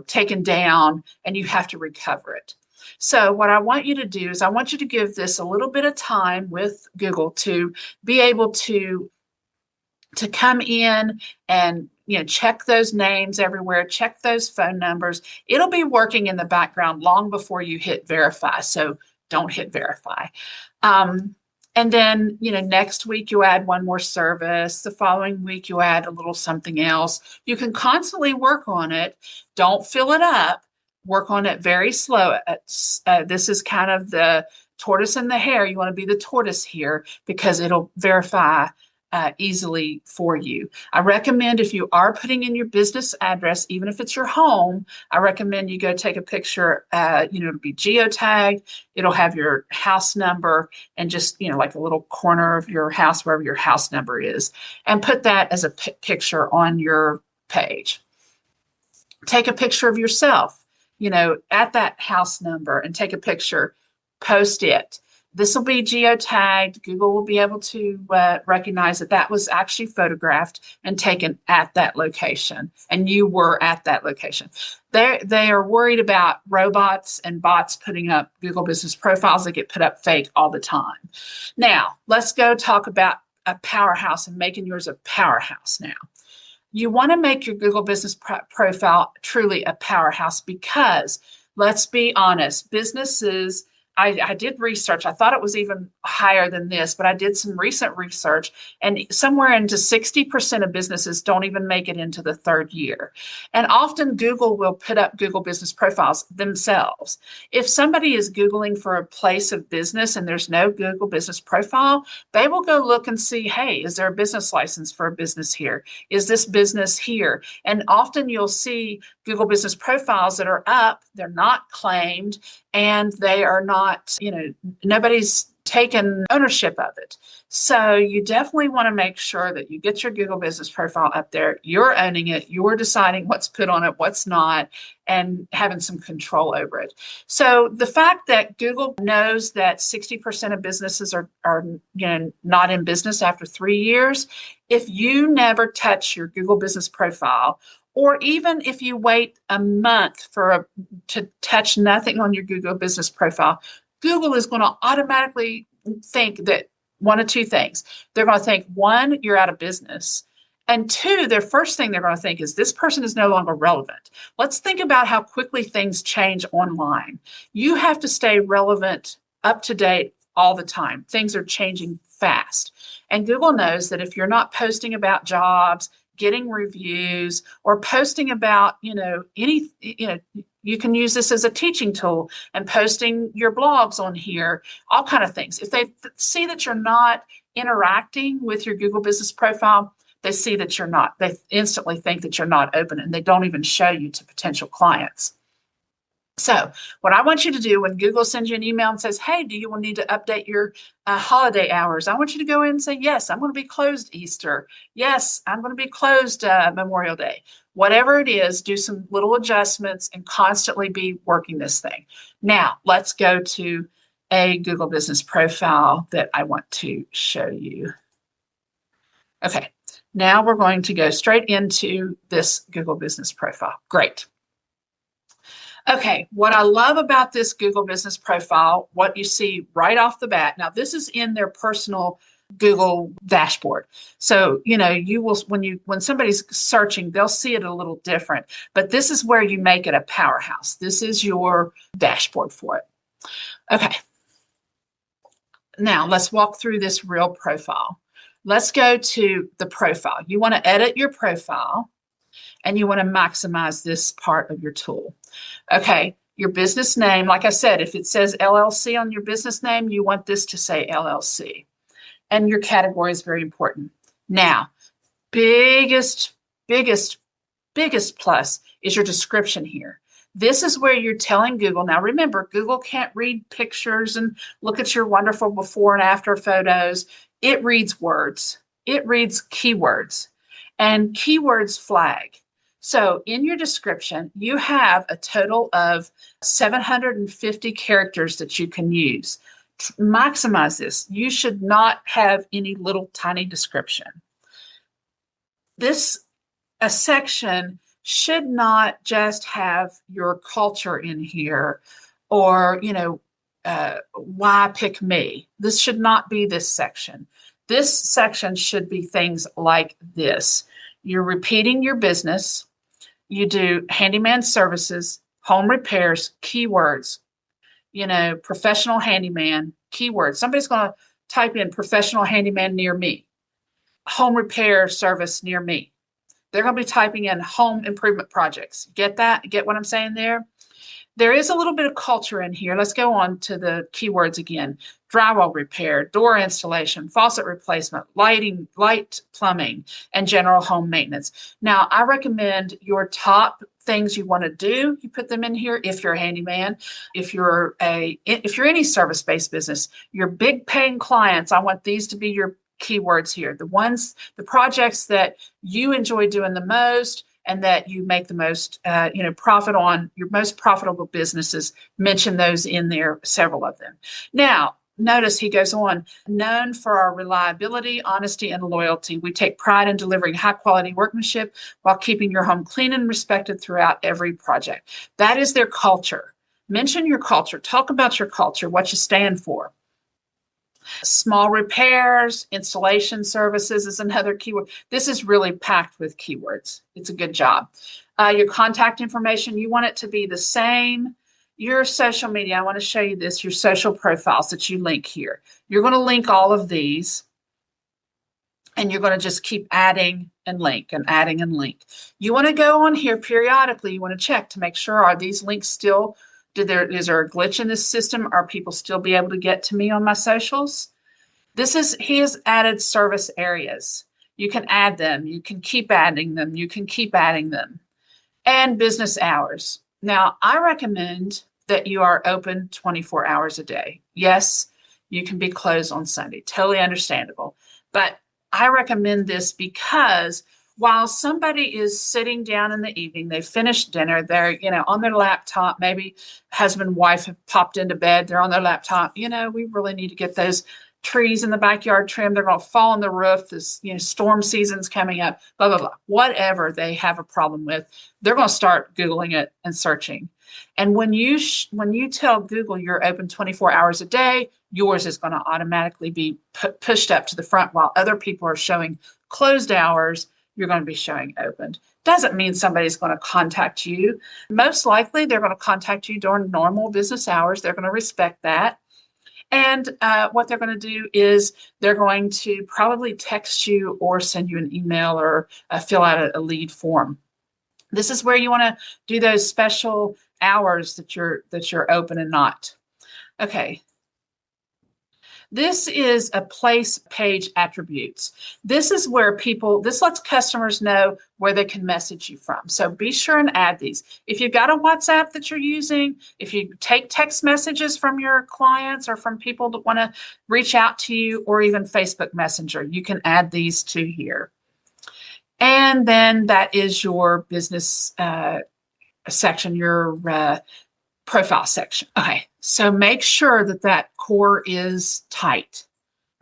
taken down and you have to recover it. So what I want you to do is I want you to give this a little bit of time with Google to be able to come in and check those names everywhere, check those phone numbers. It'll be working in the background long before you hit verify. So don't hit verify. And then, next week you add one more service. The following week you add a little something else. You can constantly work on it. Don't fill it up. Work on it very slow. This is kind of the tortoise and the hare. You want to be the tortoise here because it'll verify easily for you. I recommend if you are putting in your business address, even if it's your home, I recommend you go take a picture. It'll be geotagged. It'll have your house number and just, like a little corner of your house, wherever your house number is, and put that as a picture on your page. Take a picture of yourself, at that house number and take a picture, post it. This will be geotagged. Google will be able to recognize that was actually photographed and taken at that location, and you were at that location. They are worried about robots and bots putting up Google Business Profiles that get put up fake all the time. Now, let's go talk about a powerhouse and making yours a powerhouse now. You want to make your Google Business Profile truly a powerhouse because, let's be honest, businesses, I did research. I thought it was even higher than this, but I did some recent research, and somewhere into 60% of businesses don't even make it into the third year. And often Google will put up Google Business Profiles themselves. If somebody is Googling for a place of business and there's no Google Business Profile, they will go look and see, hey, is there a business license for a business here? Is this business here? And often you'll see Google Business Profiles that are up, they're not claimed, and they are not, nobody's taken ownership of it. So you definitely want to make sure that you get your Google Business Profile up there. You're owning it. You're deciding what's put on it, what's not, and having some control over it. So the fact that Google knows that 60% of businesses are not in business after 3 years, if you never touch your Google Business Profile, or even if you wait a month to touch nothing on your Google Business Profile, Google is going to automatically think that one of two things. They're going to think, one, you're out of business, And two, their first thing they're going to think is this person is no longer relevant. Let's think about how quickly things change online. You have to stay relevant, up to date all the time. Things are changing fast. And Google knows that if you're not posting about jobs, getting reviews, or posting about, you can use this as a teaching tool and posting your blogs on here, all kind of things. If they see that you're not interacting with your Google business profile, they see that you're not, they instantly think that you're not open, and they don't even show you to potential clients. So what I want you to do when Google sends you an email and says, hey, do you need to update your holiday hours? I want you to go in and say, yes, I'm going to be closed Easter. Yes, I'm going to be closed Memorial Day. Whatever it is, do some little adjustments and constantly be working this thing. Now, let's go to a Google business profile that I want to show you. Okay, now we're going to go straight into this Google business profile. Great. Okay, what I love about this Google business profile, what you see right off the bat, now this is in their personal Google dashboard. So, you will, when somebody's searching, they'll see it a little different, but this is where you make it a powerhouse. This is your dashboard for it. Okay. Now let's walk through this real profile. Let's go to the profile. You want to edit your profile and you want to maximize this part of your tool. Okay, your business name, like I said, if it says LLC on your business name, you want this to say LLC. And your category is very important. Now, biggest plus is your description here. This is where you're telling Google. Now, remember, Google can't read pictures and look at your wonderful before and after photos. It reads words. It reads keywords. And keywords flag. So in your description, you have a total of 750 characters that you can use. Maximize this. You should not have any little tiny description. A section should not just have your culture in here or, why pick me? This should not be this section. This section should be things like this. You're repeating your business. You do handyman services, home repairs, keywords, professional handyman, keywords. Somebody's going to type in professional handyman near me, home repair service near me. They're going to be typing in home improvement projects. Get that? Get what I'm saying there? There is a little bit of culture in here. Let's go on to the keywords again. Drywall repair, door installation, faucet replacement, light plumbing, and general home maintenance. Now, I recommend your top things you want to do, you put them in here if you're a handyman. If you're any service-based business, your big paying clients, I want these to be your keywords here. The projects that you enjoy doing the most and that you make the most, profit on, your most profitable businesses, mention those in there, several of them. Now, notice he goes on, known for our reliability, honesty, and loyalty. We take pride in delivering high quality workmanship while keeping your home clean and respected throughout every project. That is their culture. Mention your culture. Talk about your culture, what you stand for. Small repairs, installation services is another keyword. This is really packed with keywords. It's a good job. Your contact information, you want it to be the same. Your social media, I want to show you this, your social profiles that you link here. You're going to link all of these, and you're going to just keep adding and link and adding and link. You want to go on here periodically. You want to check to make sure, are these links still, is there a glitch in this system? Are people still be able to get to me on my socials? He has added service areas. You can add them. You can keep adding them. You can keep adding them. And business hours. Now, I recommend that you are open 24 hours a day. Yes, you can be closed on Sunday. Totally understandable. But I recommend this because while somebody is sitting down in the evening, they finished dinner, they're, on their laptop, maybe husband and wife have popped into bed, they're on their laptop, we really need to get those trees in the backyard trimmed. They're going to fall on the roof. This, storm season's coming up, blah, blah, blah. Whatever they have a problem with, they're going to start Googling it and searching. And when you tell Google you're open 24 hours a day, yours is going to automatically be pushed up to the front while other people are showing closed hours you're going to be showing opened. Doesn't mean somebody's going to contact you. Most likely, they're going to contact you during normal business hours. They're going to respect that. And what they're going to do is they're going to probably text you or send you an email or fill out a lead form. This is where you want to do those special hours that you're open and not. Okay. This is a place page attributes. This is where this lets customers know where they can message you from. So be sure and add these. If you've got a WhatsApp that you're using, if you take text messages from your clients or from people that want to reach out to you, or even Facebook Messenger, you can add these to here. And then that is your business section, your profile section. Okay, so make sure that core is tight.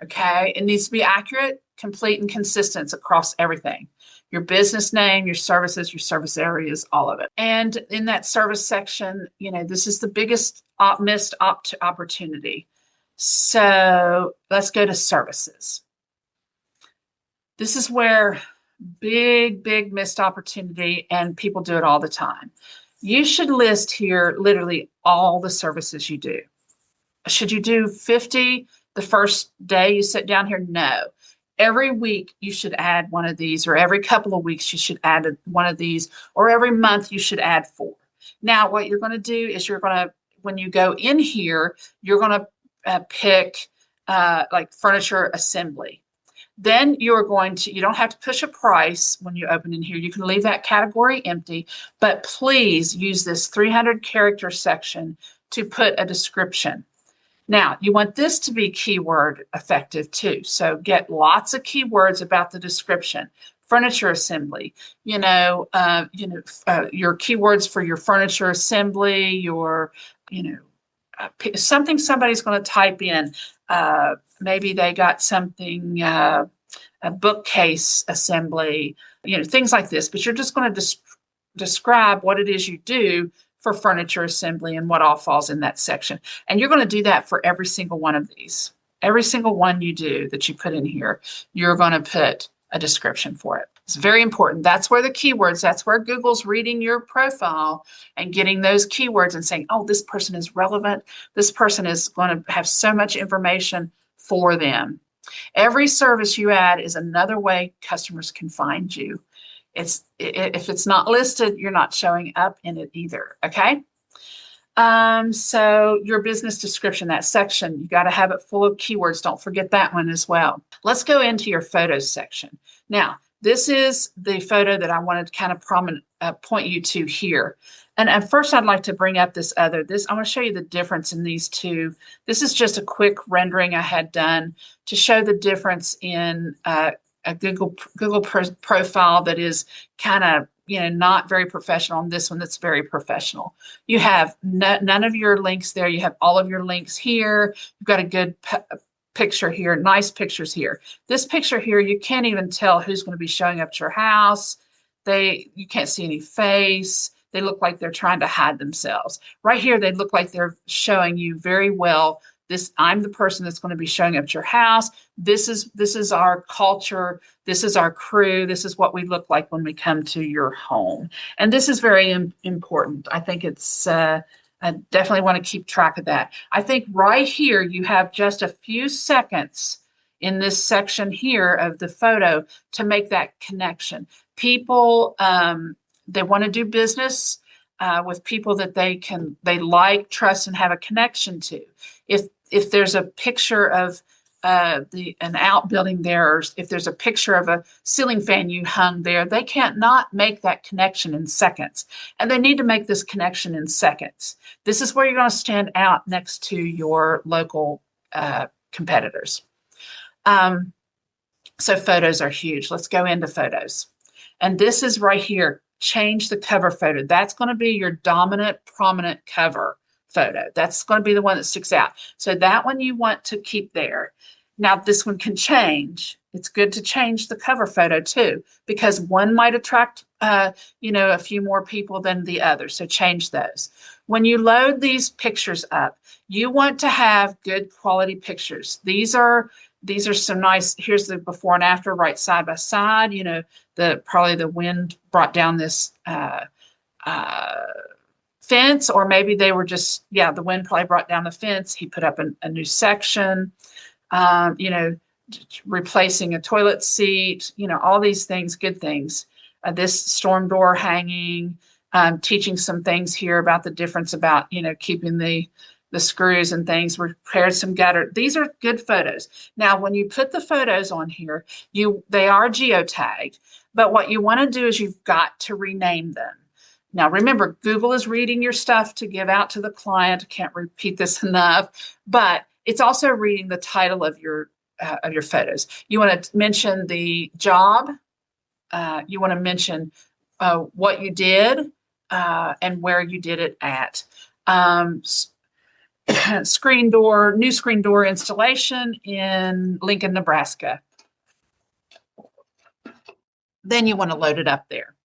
Okay, it needs to be accurate, complete, and consistent across everything. Your business name, your services, your service areas, all of it. And in that service section, this is the biggest missed opportunity. So let's go to services. This is where big missed opportunity, and people do it all the time. You should list here literally all the services you do. Should you do 50 the first day you sit down here? No. Every week you should add one of these, or every couple of weeks you should add one of these, or every month you should add 4. Now, what you're going to do is when you go in here, you're going to pick like furniture assembly. Then you don't have to push a price when you open in here. You can leave that category empty, but please use this 300 character section to put a description. Now, you want this to be keyword effective too. So get lots of keywords about the description. Furniture assembly, your keywords for your furniture assembly, something somebody's going to type in. Maybe they got something, a bookcase assembly, things like this. But you're just going to describe what it is you do for furniture assembly and what all falls in that section. And you're going to do that for every single one of these. Every single one you do that you put in here, you're going to put a description for it. It's very important. That's where the keywords, that's where Google's reading your profile and getting those keywords and saying, oh, this person is relevant. This person is going to have so much information for them. Every service you add is another way customers can find you. If it's not listed, you're not showing up in it either. Okay. So your business description, that section, you got to have it full of keywords. Don't forget that one as well. Let's go into your photos section. Now, this is the photo that I wanted to kind of point you to here. And first, I'd like to bring up I want to show you the difference in these two. This is just a quick rendering I had done to show the difference in a Google profile that is kind of not very professional, and this one that's very professional. You have none of your links there. You have all of your links here. You've got a good picture here, nice pictures here. This picture here, you can't even tell who's going to be showing up to your house. You can't see any face. They look like they're trying to hide themselves. Right here, they look like they're showing you very well. I'm the person that's going to be showing up at your house. This is our culture. This is our crew. This is what we look like when we come to your home. And this is very important. I think it's, I definitely want to keep track of that. I think right here, you have just a few seconds in this section here of the photo to make that connection. People, they want to do business with people that they like, trust, and have a connection to. If there's a picture of an outbuilding there, or if there's a picture of a ceiling fan you hung there, they can't not make that connection in seconds. And they need to make this connection in seconds. This is where you're going to stand out next to your local competitors. So photos are huge. Let's go into photos. And this is right here. Change the cover photo. That's going to be your dominant, prominent cover photo. That's going to be the one that sticks out. So that one you want to keep there. Now, this one can change. It's good to change the cover photo too, because one might attract, a few more people than the other. So change those. When you load these pictures up, you want to have good quality pictures. These are These are some nice, here's the before and after right side by side. Probably the wind brought down this fence, or maybe they were just, the wind probably brought down the fence. He put up a new section, replacing a toilet seat, all these things, good things. This storm door hanging, teaching some things here about the difference about, keeping the screws and things, repaired some gutter. These are good photos. Now, when you put the photos on here, they are geotagged, but what you want to do is you've got to rename them. Now, remember, Google is reading your stuff to give out to the client. I can't repeat this enough, but it's also reading the title of your photos. You want to mention the job. You want to mention what you did and where you did it at. New screen door installation in Lincoln, Nebraska. Then you want to load it up there.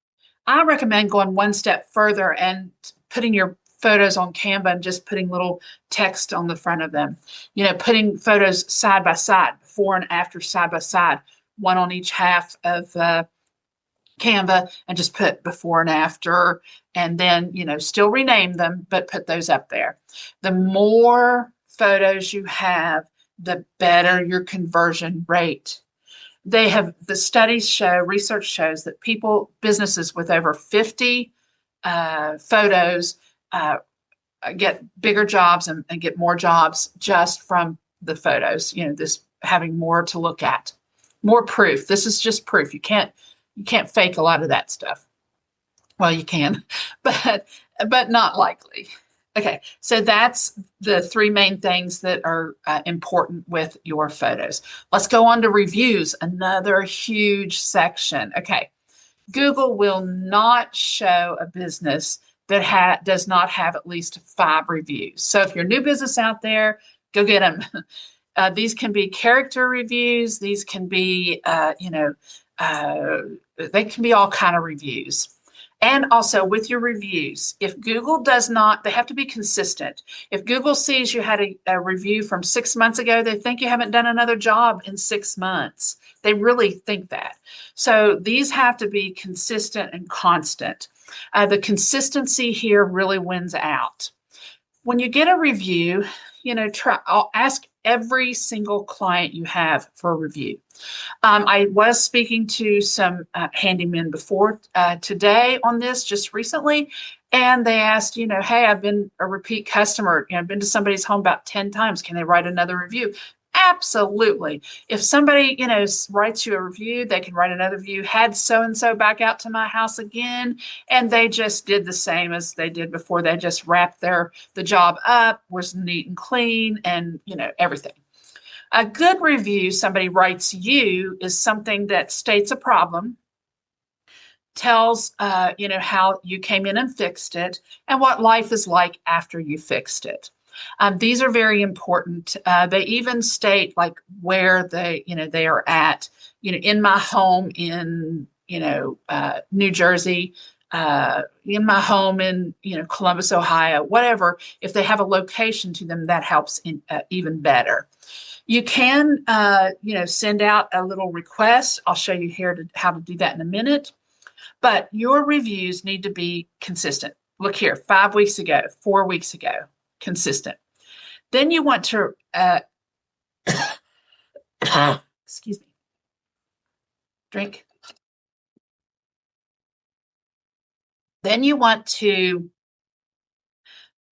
I recommend going one step further and putting your photos on Canva and just putting little text on the front of them. Putting photos side by side, before and after side by side, one on each half of Canva, and just put before and after, and then, still rename them, but put those up there. The more photos you have, the better your conversion rate. The studies show, research shows that businesses with over 50 photos get bigger jobs and get more jobs just from the photos, this having more to look at, more proof. This is just proof. You can't fake a lot of that stuff. Well, you can, but not likely. Okay, so that's the three main things that are important with your photos. Let's go on to reviews, another huge section. Okay, Google will not show a business that does not have at least 5 reviews. So if you're a new business out there, go get them. These can be character reviews. These can be, they can be all kind of reviews. And also with your reviews, if Google does not, they have to be consistent. If Google sees you had a review from 6 months ago, they think you haven't done another job in 6 months. They really think that. So these have to be consistent and constant. The consistency here really wins out. When you get a review, I'll ask every single client you have for a review. I was speaking to some handymen before today on this just recently, and they asked, hey, I've been a repeat customer. I've been to somebody's home about 10 times. Can they write another review? Absolutely. If somebody, writes you a review, they can write another review. Had so-and-so back out to my house again, and they just did the same as they did before. They just wrapped the job up, was neat and clean, and, everything. A good review somebody writes you is something that states a problem, tells, how you came in and fixed it, and what life is like after you fixed it. These are very important. They even state like where they are at, in my home in, New Jersey, in my home in, Columbus, Ohio, whatever. If they have a location to them, that helps even better. You can, send out a little request. I'll show you here how to do that in a minute. But your reviews need to be consistent. Look here, 5 weeks ago, 4 weeks ago. Consistent. Then you want to, excuse me, drink. Then you want to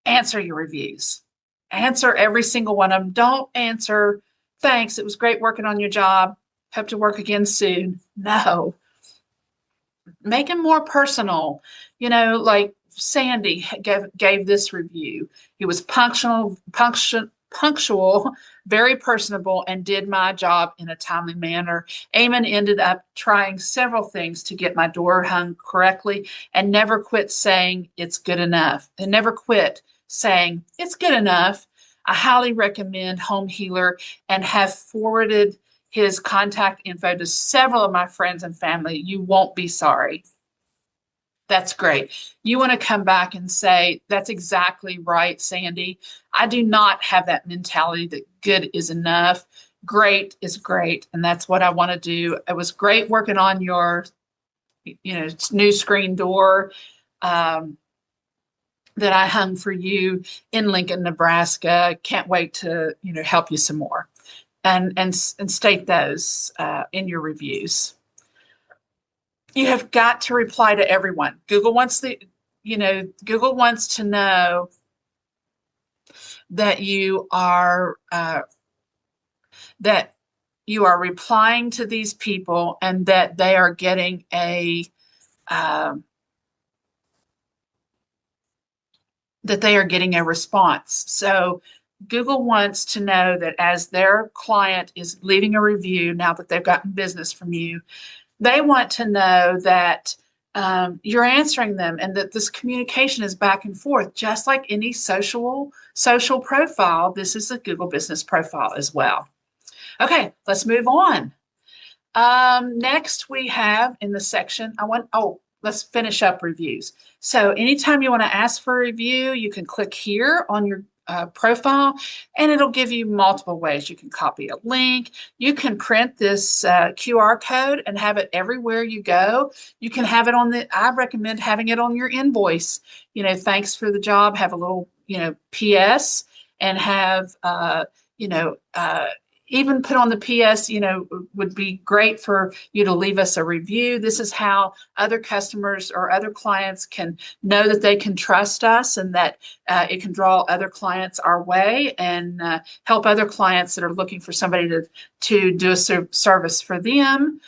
answer your reviews. Answer every single one of them. Don't answer, thanks, it was great working on your job. Hope to work again soon. No. Make them more personal. Like Sandy gave this review. He was punctual, very personable, and did my job in a timely manner. Eamon ended up trying several things to get my door hung correctly and never quit saying it's good enough. And never quit saying it's good enough. I highly recommend Home Healer and have forwarded his contact info to several of my friends and family. You won't be sorry. That's great. You want to come back and say, that's exactly right, Sandy. I do not have that mentality that good is enough. great is great. And that's what I want to do. It was great working on your, new screen door that I hung for you in Lincoln, Nebraska. Can't wait to, help you some more and state those in your reviews. You have got to reply to everyone. Google wants to know that you are replying to these people and that they are getting a response. So Google wants to know that as their client is leaving a review, now that they've gotten business from you, they want to know that you're answering them and that this communication is back and forth, just like any social profile. This is a Google business profile as well. Okay, let's move on. Next we have in the section, let's finish up reviews. So anytime you want to ask for a review, you can click here on your profile and it'll give you multiple ways. You can copy a link. You can print this QR code and have it everywhere you go. You can have it I recommend having it on your invoice. Thanks for the job. Have a little, PS and have, even put on the PS, would be great for you to leave us a review. This is how other customers or other clients can know that they can trust us and that it can draw other clients our way and help other clients that are looking for somebody to do a service for them.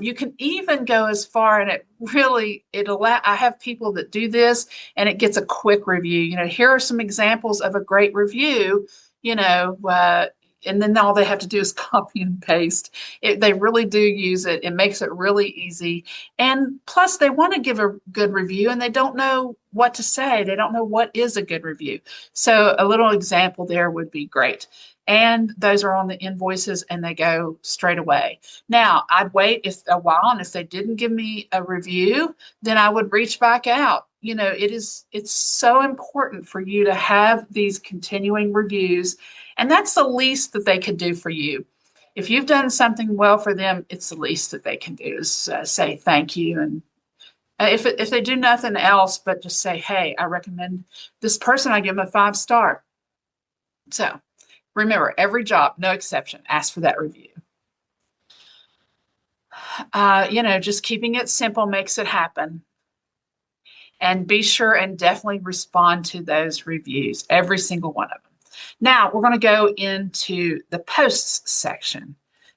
You can even go as far, and I have people that do this and it gets a quick review. Here are some examples of a great review, and then all they have to do is copy and paste. They really do use it. It makes it really easy. And plus, they want to give a good review, and they don't know what to say. They don't know what is a good review. So a little example there would be great. And those are on the invoices, and they go straight away. Now, I'd wait a while, and if they didn't give me a review, then I would reach back out. It's so important for you to have these continuing reviews. And that's the least that they could do for you. If you've done something well for them, it's the least that they can do is say thank you. And if they do nothing else but just say, hey, I recommend this person, I give them a 5-star. So remember, every job, no exception, ask for that review. Just keeping it simple makes it happen. And be sure and definitely respond to those reviews, every single one of them. Now we're going to go into the posts section.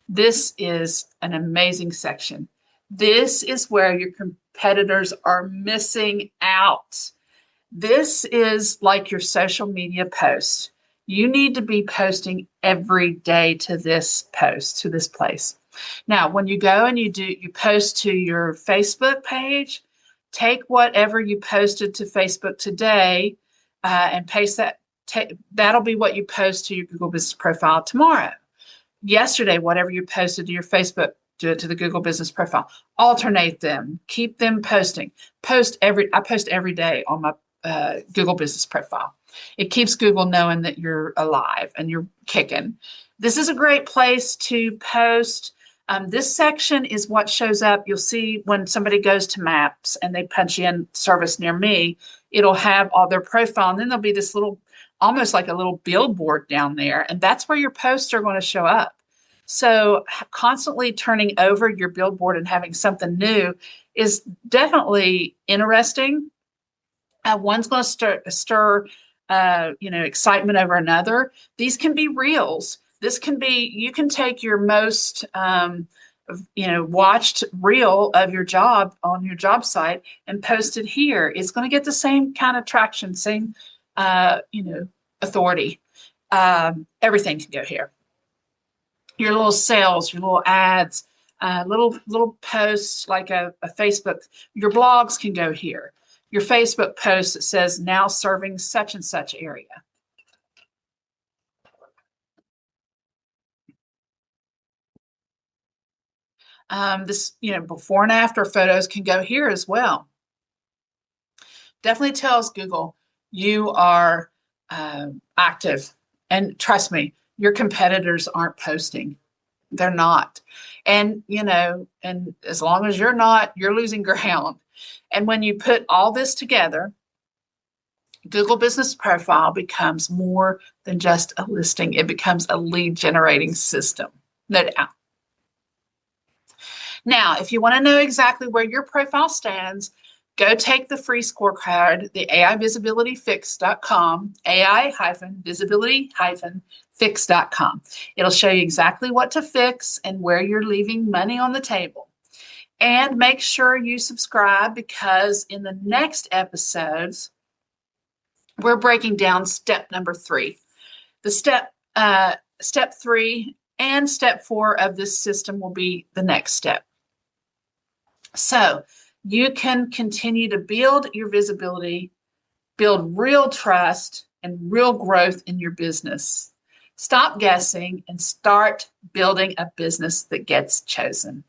This is an amazing section. This is where your competitors are missing out. This is like your social media post. You need to be posting every day to this place. Now, when you go and you post to your Facebook page, take whatever you posted to Facebook today and paste that. That'll be what you post to your Google Business Profile tomorrow. Yesterday, whatever you posted to your Facebook, do it to the Google Business Profile. Alternate them. Keep them posting. I post every day on my Google Business Profile. It keeps Google knowing that you're alive and you're kicking. This is a great place to post. This section is what shows up. You'll see when somebody goes to Maps and they punch in service near me, it'll have all their profile. And then there'll be this almost like a little billboard down there. And that's where your posts are going to show up. So constantly turning over your billboard and having something new is definitely interesting. One's going to stir excitement over another. These can be reels. You can take your most, watched reel of your job on your job site and post it here. It's going to get the same kind of traction, same, authority. Everything can go here. Your little sales, your little ads, little posts like a Facebook. Your blogs can go here. Your Facebook post that says now serving such and such area. Before and after photos can go here as well. Definitely tells Google you are active. And trust me, Your competitors aren't posting. They're not. And, and as long as you're not, you're losing ground. And when you put all this together, Google Business Profile becomes more than just a listing. It becomes a lead generating system. No doubt. Now, if you want to know exactly where your profile stands, go take the free scorecard, the AIVisibilityFix.com, AI-visibility-fix.com. It'll show you exactly what to fix and where you're leaving money on the table. And make sure you subscribe, because in the next episodes, we're breaking down step number 3. The step 3 and step 4 of this system will be the next step. So you can continue to build your visibility, build real trust and real growth in your business. Stop guessing and start building a business that gets chosen.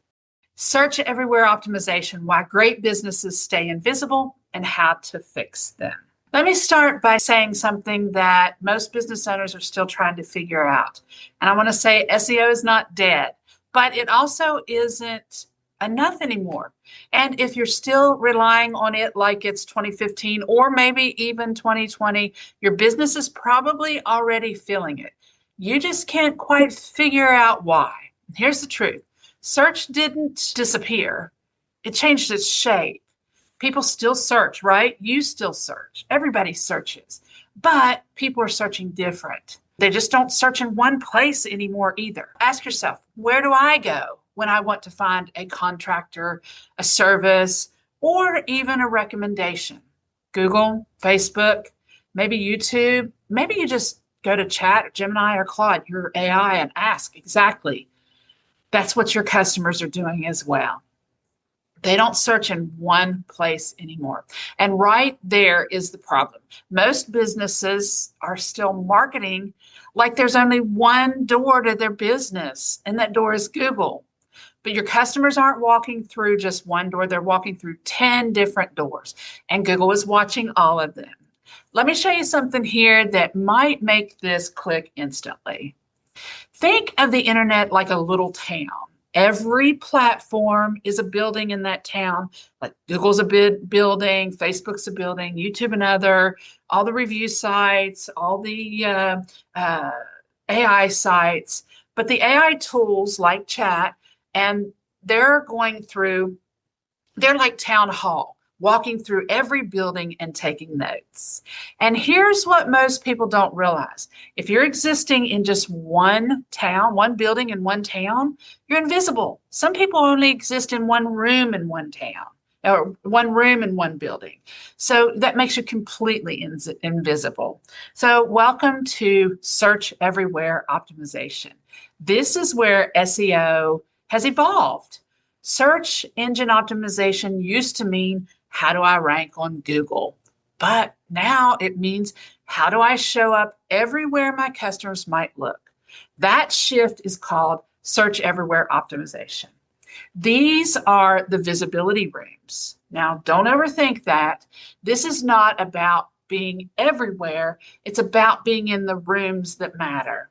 Search Everywhere Optimization: Why Great Businesses Stay Invisible and How to Fix Them. Let me start by saying something that most business owners are still trying to figure out. And I want to say SEO is not dead, but it also isn't enough anymore. And if you're still relying on it like it's 2015 or maybe even 2020, your business is probably already feeling it. You just can't quite figure out why. Here's the truth. Search didn't disappear. It changed its shape. People still search, right? You still search. Everybody searches. But people are searching different. They just don't search in one place anymore either. Ask yourself, where do I go when I want to find a contractor, a service, or even a recommendation? Google, Facebook, maybe YouTube. Maybe you just go to Chat, or Gemini, or Claude, your AI, and ask exactly. That's what your customers are doing as well. They don't search in one place anymore. And right there is the problem. Most businesses are still marketing like there's only one door to their business, and that door is Google. But your customers aren't walking through just one door. They're walking through 10 different doors, and Google is watching all of them. Let me show you something here that might make this click instantly. Think of the internet like a little town. Every platform is a building in that town. Like Google's a building, Facebook's a building, YouTube another, all the review sites, all the AI sites. But the AI tools like Chat, and they're like town hall, walking through every building and taking notes. And here's what most people don't realize. If you're existing in just one town, one building in one town, you're invisible. Some people only exist in one room in one town, or one room in one building. So that makes you completely invisible. So welcome to Search Everywhere Optimization. This is where SEO has evolved. Search engine optimization used to mean, how do I rank on Google? But now it means, how do I show up everywhere my customers might look? That shift is called Search Everywhere Optimization. These are the visibility rooms. Now, don't overthink that. This is not about being everywhere. It's about being in the rooms that matter.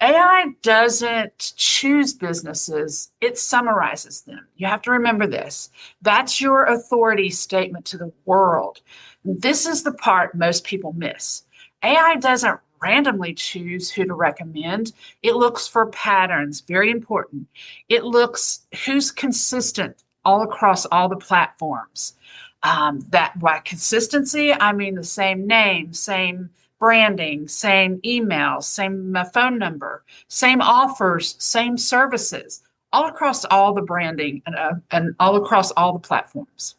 AI doesn't choose businesses, it summarizes them. You have to remember this. That's your authority statement to the world. This is the part most people miss. AI doesn't randomly choose who to recommend. It looks for patterns, very important. It looks who's consistent all across all the platforms. That by consistency, I mean the same name, same branding, same email, same phone number, same offers, same services, all across all the branding and all across all the platforms.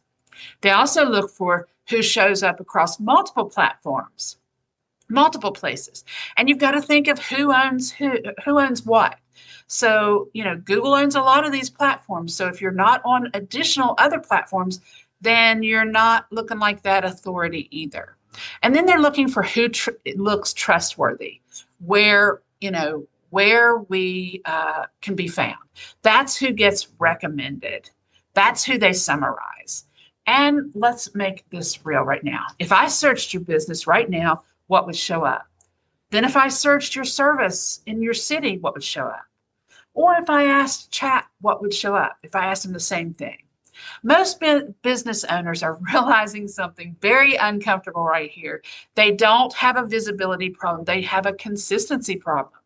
They also look for who shows up across multiple platforms, multiple places. And you've got to think of who owns what. So, Google owns a lot of these platforms. So if you're not on additional other platforms, then you're not looking like that authority either. And then they're looking for who looks trustworthy, where we can be found. That's who gets recommended. That's who they summarize. And let's make this real right now. If I searched your business right now, what would show up? Then if I searched your service in your city, what would show up? Or if I asked chat, what would show up? If I asked them the same thing. Most business owners are realizing something very uncomfortable right here. They don't have a visibility problem. They have a consistency problem.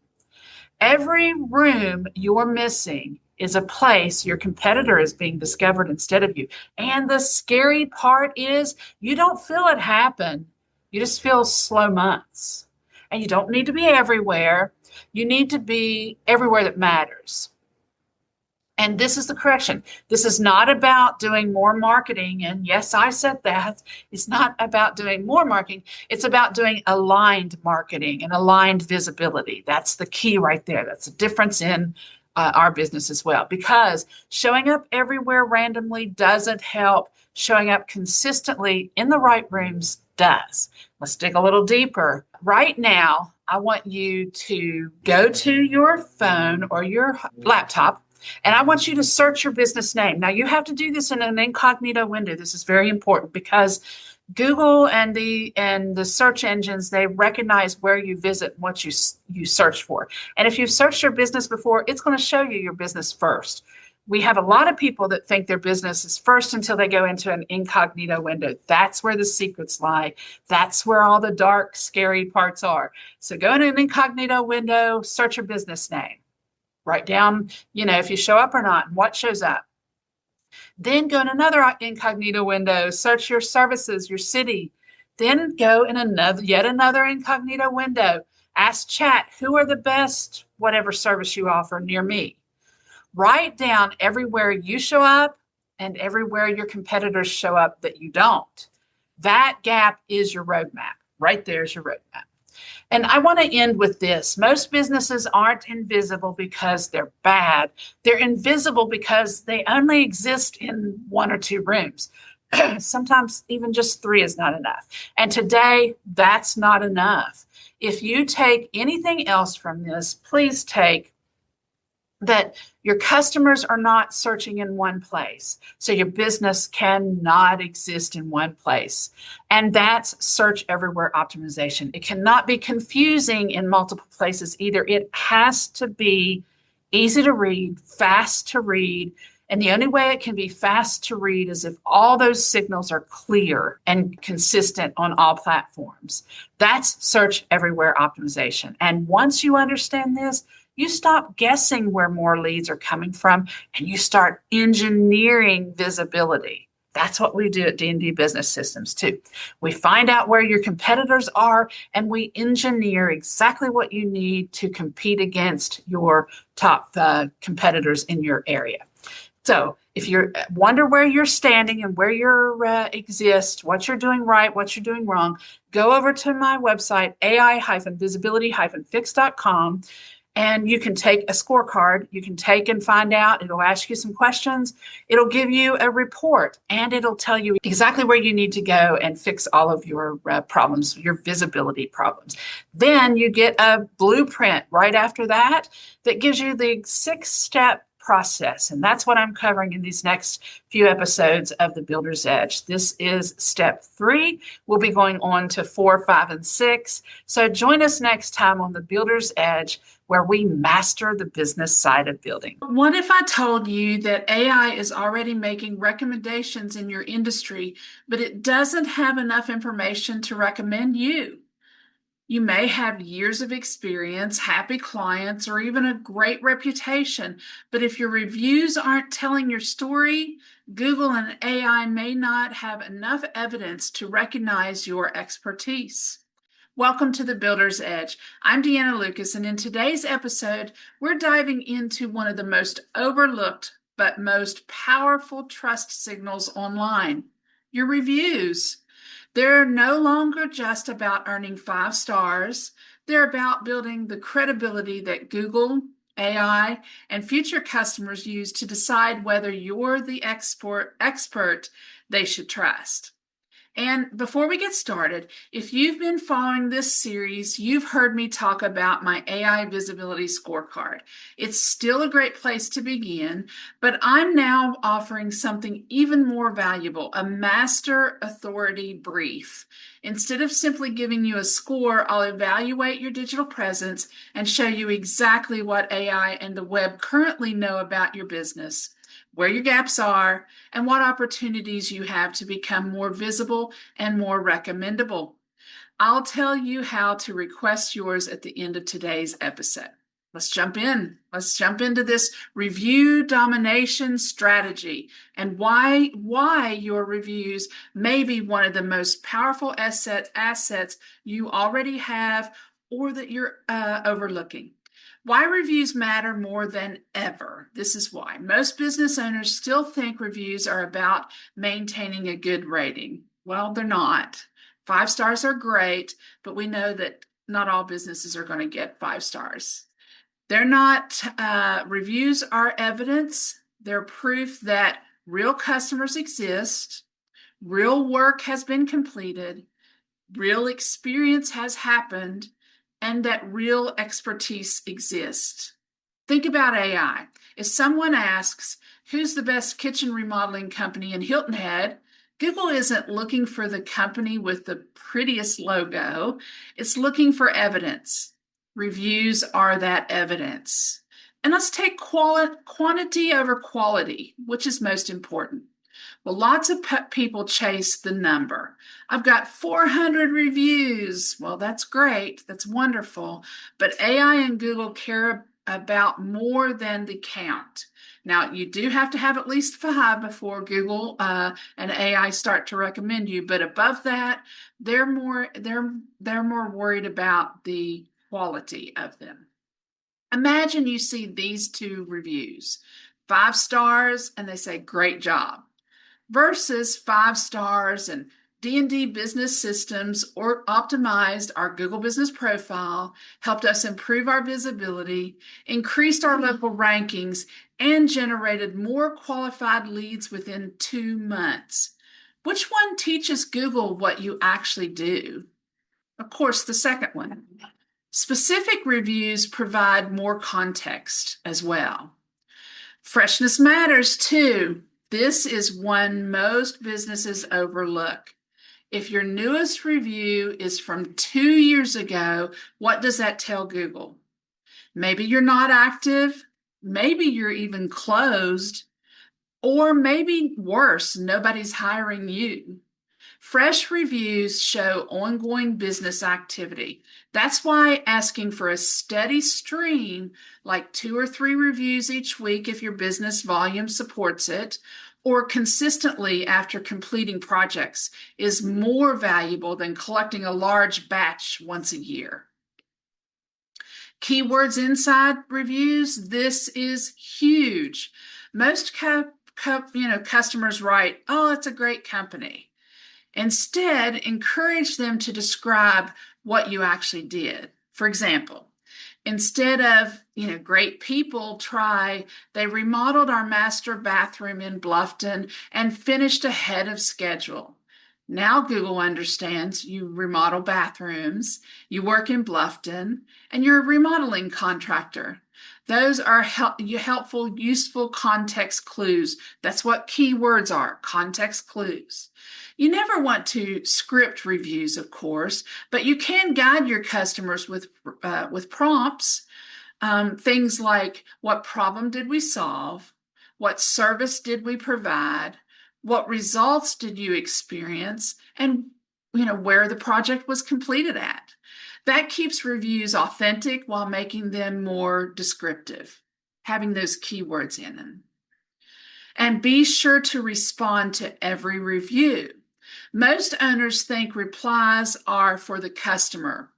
Every room you're missing is a place your competitor is being discovered instead of you. And the scary part is you don't feel it happen. You just feel slow months. And you don't need to be everywhere. You need to be everywhere that matters. And this is the correction. This is not about doing more marketing. And yes, I said that. It's not about doing more marketing. It's about doing aligned marketing and aligned visibility. That's the key right there. That's the difference in our business as well. Because showing up everywhere randomly doesn't help. Showing up consistently in the right rooms does. Let's dig a little deeper. Right now, I want you to go to your phone or your laptop, and I want you to search your business name. Now, you have to do this in an incognito window. This is very important because Google and the search engines, they recognize where you visit and what you search for. And if you've searched your business before, it's going to show you your business first. We have a lot of people that think their business is first until they go into an incognito window. That's where the secrets lie. That's where all the dark, scary parts are. So go into an incognito window, search your business name. Write down, if you show up or not and what shows up. Then go in another incognito window, search your services, your city. Then go in yet another incognito window. Ask chat, who are the best whatever service you offer near me? Write down everywhere you show up and everywhere your competitors show up that you don't. That gap is your roadmap. Right there is your roadmap. And I want to end with this. Most businesses aren't invisible because they're bad. They're invisible because they only exist in one or two rooms. Sometimes even just three is not enough. And today, that's not enough. If you take anything else from this, please take that your customers are not searching in one place. So your business cannot exist in one place. And that's search everywhere optimization. It cannot be confusing in multiple places either. It has to be easy to read, fast to read. And the only way it can be fast to read is if all those signals are clear and consistent on all platforms. That's search everywhere optimization. And once you understand this, you stop guessing where more leads are coming from and you start engineering visibility. That's what we do at D&D Business Systems too. We find out where your competitors are and we engineer exactly what you need to compete against your top competitors in your area. So if you wonder where you're standing and where you exist, what you're doing right, what you're doing wrong, go over to my website, ai-visibility-fix.com. And you can take a scorecard, you can take and find out, it'll ask you some questions, it'll give you a report, and it'll tell you exactly where you need to go and fix all of your problems, your visibility problems. Then you get a blueprint right after that that gives you the 6-step process. And that's what I'm covering in these next few episodes of the Builder's Edge. This is step 3. We'll be going on to 4, 5, and 6. So join us next time on the Builder's Edge, where we master the business side of building. What if I told you that AI is already making recommendations in your industry, but it doesn't have enough information to recommend you? You may have years of experience, happy clients, or even a great reputation, but if your reviews aren't telling your story, Google and AI may not have enough evidence to recognize your expertise. Welcome to the Builder's Edge. I'm Deanna Lucas, and in today's episode, we're diving into one of the most overlooked but most powerful trust signals online, your reviews. They're no longer just about earning 5 stars. They're about building the credibility that Google, AI, and future customers use to decide whether you're the expert they should trust. And before we get started, if you've been following this series, you've heard me talk about my AI Visibility Scorecard. It's still a great place to begin, but I'm now offering something even more valuable, a Master Authority Brief. Instead of simply giving you a score, I'll evaluate your digital presence and show you exactly what AI and the web currently know about your business, where your gaps are, and what opportunities you have to become more visible and more recommendable. I'll tell you how to request yours at the end of today's episode. Let's jump in. Let's jump into this review domination strategy and why your reviews may be one of the most powerful assets you already have or that you're overlooking. Why reviews matter more than ever. This is why. Most business owners still think reviews are about maintaining a good rating. Well, they're not. 5 stars are great, but we know that not all businesses are going to get 5 stars. They're not, reviews are evidence. They're proof that real customers exist, real work has been completed, real experience has happened, and that real expertise exists. Think about AI. If someone asks, who's the best kitchen remodeling company in Hilton Head? Google isn't looking for the company with the prettiest logo. It's looking for evidence. Reviews are that evidence. And let's take quantity over quality, which is most important. Well, lots of people chase the number. I've got 400 reviews. Well, that's great. That's wonderful. But AI and Google care about more than the count. Now, you do have to have at least 5 before Google and AI start to recommend you. But above that, they're more worried about the quality of them. Imagine you see these 2 reviews, 5 stars, and they say, great job, versus 5 stars and D&D Business Systems or optimized our Google Business Profile, helped us improve our visibility, increased our local rankings, and generated more qualified leads within 2 months. Which one teaches Google what you actually do? Of course, the second one. Specific reviews provide more context as well. Freshness matters too. This is one most businesses overlook. If your newest review is from 2 years ago, what does that tell Google? Maybe you're not active, maybe you're even closed, or maybe worse, nobody's hiring you. Fresh reviews show ongoing business activity. That's why asking for a steady stream, like 2 or 3 reviews each week if your business volume supports it, or consistently after completing projects, is more valuable than collecting a large batch once a year. Keywords inside reviews, this is huge. Most customers write, oh, it's a great company. Instead, encourage them to describe what you actually did. For example, instead of, great people, try, they remodeled our master bathroom in Bluffton and finished ahead of schedule. Now Google understands you remodel bathrooms, you work in Bluffton, and you're a remodeling contractor. Those are helpful, useful context clues. That's what keywords are, context clues. You never want to script reviews, of course, but you can guide your customers with prompts. Things like, what problem did we solve? What service did we provide? What results did you experience? And, where the project was completed at. That keeps reviews authentic while making them more descriptive, having those keywords in them. And be sure to respond to every review. Most owners think replies are for the customer.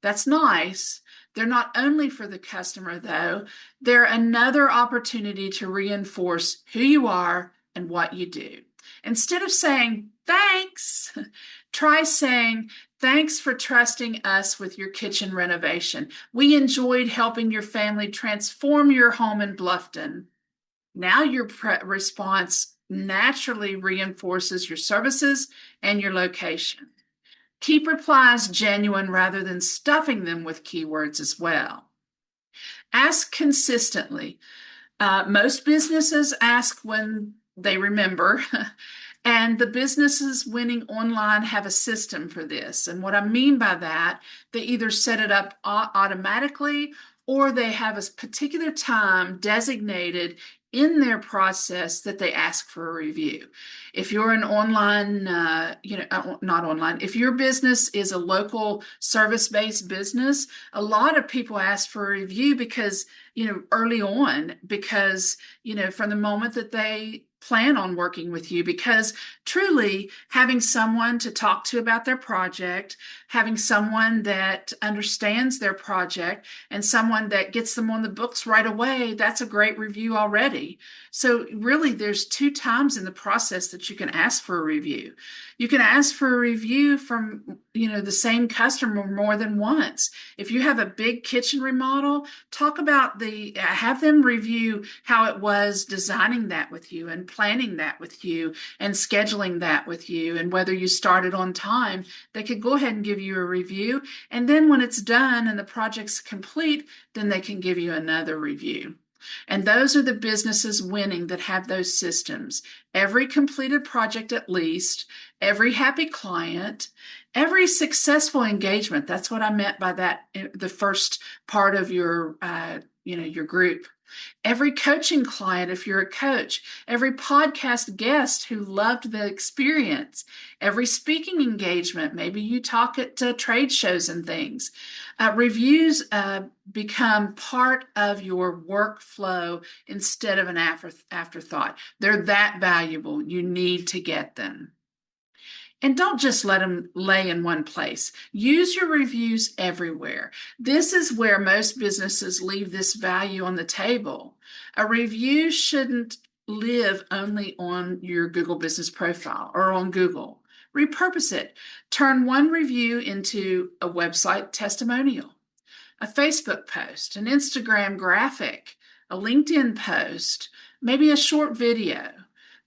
That's nice. They're not only for the customer, though. They're another opportunity to reinforce who you are and what you do. Instead of saying, thanks, try saying, thanks for trusting us with your kitchen renovation. We enjoyed helping your family transform your home in Bluffton. Now your response naturally reinforces your services and your location. Keep replies genuine rather than stuffing them with keywords as well. Ask consistently. Most businesses ask when they remember, and the businesses winning online have a system for this. And what I mean by that, they either set it up automatically or they have a particular time designated in their process that they ask for a review. If you're an online, not online, if your business is a local service-based business, a lot of people ask for a review because, early on, because, from the moment that they plan on working with you, because truly having someone to talk to about their project, having someone that understands their project, and someone that gets them on the books right away, that's a great review already. So really, there's 2 times in the process that you can ask for a review. You can ask for a review from, the same customer more than once. If you have a big kitchen remodel, have them review how it was designing that with you and planning that with you and scheduling that with you and whether you started on time. They could go ahead and give you a review. And then when it's done and the project's complete, then they can give you another review. And those are the businesses winning that have those systems. Every completed project at least, every happy client, every successful engagement. That's what I meant by that, the first part of your group. Every coaching client, if you're a coach, every podcast guest who loved the experience, every speaking engagement, maybe you talk at trade shows and things. Reviews become part of your workflow instead of an afterthought. They're that valuable. You need to get them. And don't just let them lay in one place. Use your reviews everywhere. This is where most businesses leave this value on the table. A review shouldn't live only on your Google business profile or on Google. Repurpose it. Turn one review into a website testimonial, a Facebook post, an Instagram graphic, a LinkedIn post, maybe a short video,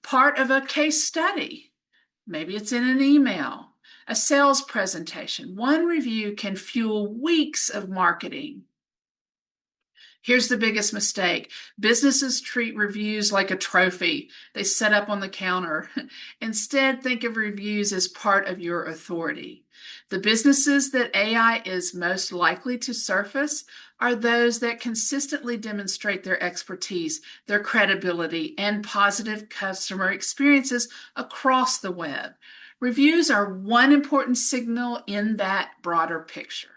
part of a case study. Maybe it's in an email, a sales presentation. One review can fuel weeks of marketing. Here's the biggest mistake. Businesses treat reviews like a trophy they set up on the counter. Instead, think of reviews as part of your authority. The businesses that AI is most likely to surface are those that consistently demonstrate their expertise, their credibility, and positive customer experiences across the web. Reviews are one important signal in that broader picture.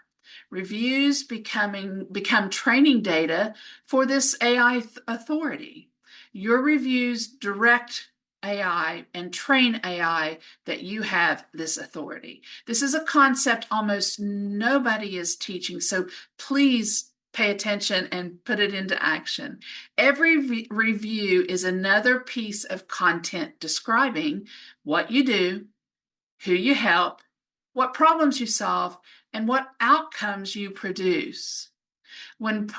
Reviews become training data for this AI authority. Your reviews direct AI and train AI that you have this authority. This is a concept almost nobody is teaching, so please pay attention and put it into action. Every review is another piece of content describing what you do, who you help, what problems you solve, and what outcomes you produce. When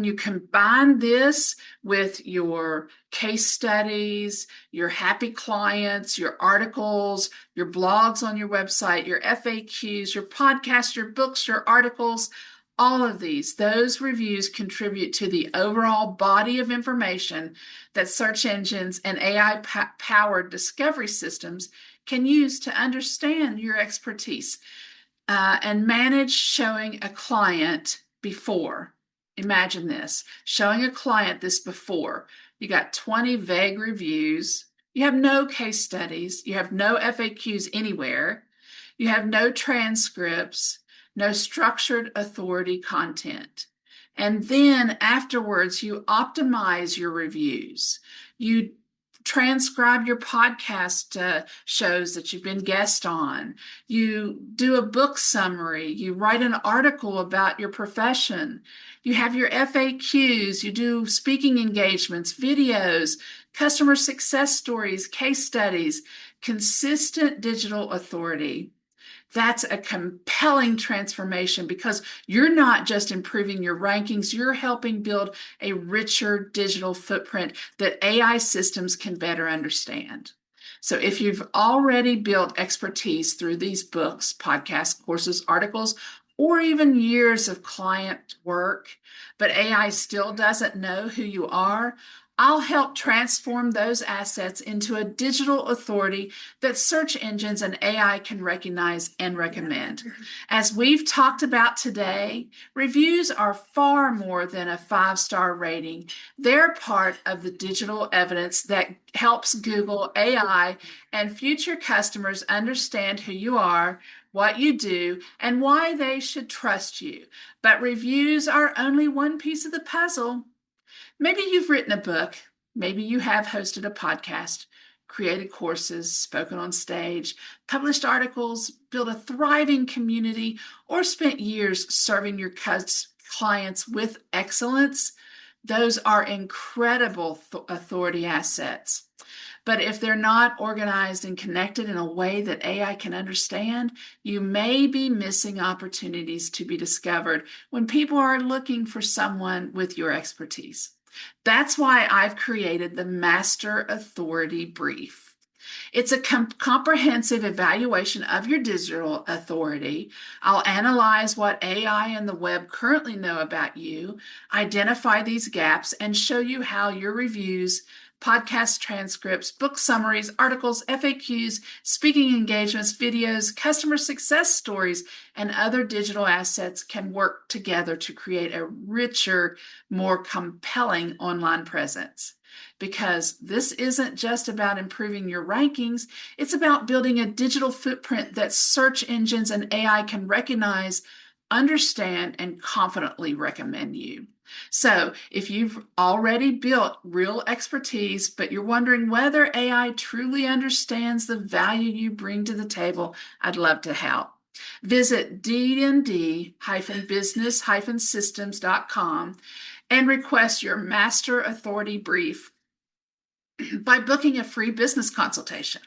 you combine this with your case studies, your happy clients, your articles, your blogs on your website, your FAQs, your podcasts, your books, your articles, all of those reviews contribute to the overall body of information that search engines and AI-powered discovery systems can use to understand your expertise and manage showing a client before. Imagine this, showing a client this before. You got 20 vague reviews. You have no case studies. You have no FAQs anywhere. You have no transcripts, no structured authority content. And then afterwards, you optimize your reviews. You transcribe your podcast shows that you've been guest on. You do a book summary. You write an article about your profession. You have your FAQs. You do speaking engagements, videos, customer success stories, case studies, consistent digital authority. That's a compelling transformation because you're not just improving your rankings, you're helping build a richer digital footprint that AI systems can better understand. So if you've already built expertise through these books, podcasts, courses, articles, or even years of client work, but AI still doesn't know who you are, I'll help transform those assets into a digital authority that search engines and AI can recognize and recommend. As we've talked about today, reviews are far more than a 5-star rating. They're part of the digital evidence that helps Google, AI, and future customers understand who you are, what you do, and why they should trust you. But reviews are only one piece of the puzzle. Maybe you've written a book, maybe you have hosted a podcast, created courses, spoken on stage, published articles, built a thriving community, or spent years serving your clients with excellence. Those are incredible authority assets. But if they're not organized and connected in a way that AI can understand, you may be missing opportunities to be discovered when people are looking for someone with your expertise. That's why I've created the Master Authority Brief. It's a comprehensive evaluation of your digital authority. I'll analyze what AI and the web currently know about you, identify these gaps, and show you how your reviews, podcast transcripts, book summaries, articles, FAQs, speaking engagements, videos, customer success stories, and other digital assets can work together to create a richer, more compelling online presence. Because this isn't just about improving your rankings, it's about building a digital footprint that search engines and AI can recognize, understand, and confidently recommend you. So if you've already built real expertise, but you're wondering whether AI truly understands the value you bring to the table, I'd love to help. Visit dnd-business-systems.com and request your Master Authority Brief by booking a free business consultation.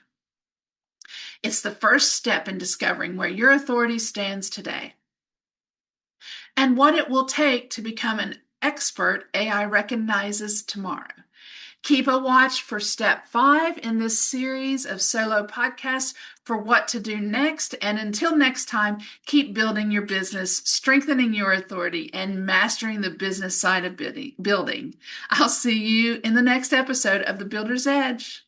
It's the first step in discovering where your authority stands today and what it will take to become an expert AI recognizes tomorrow. Keep a watch for step 5 in this series of solo podcasts for what to do next. And until next time, keep building your business, strengthening your authority, and mastering the business side of building. I'll see you in the next episode of The Builder's Edge.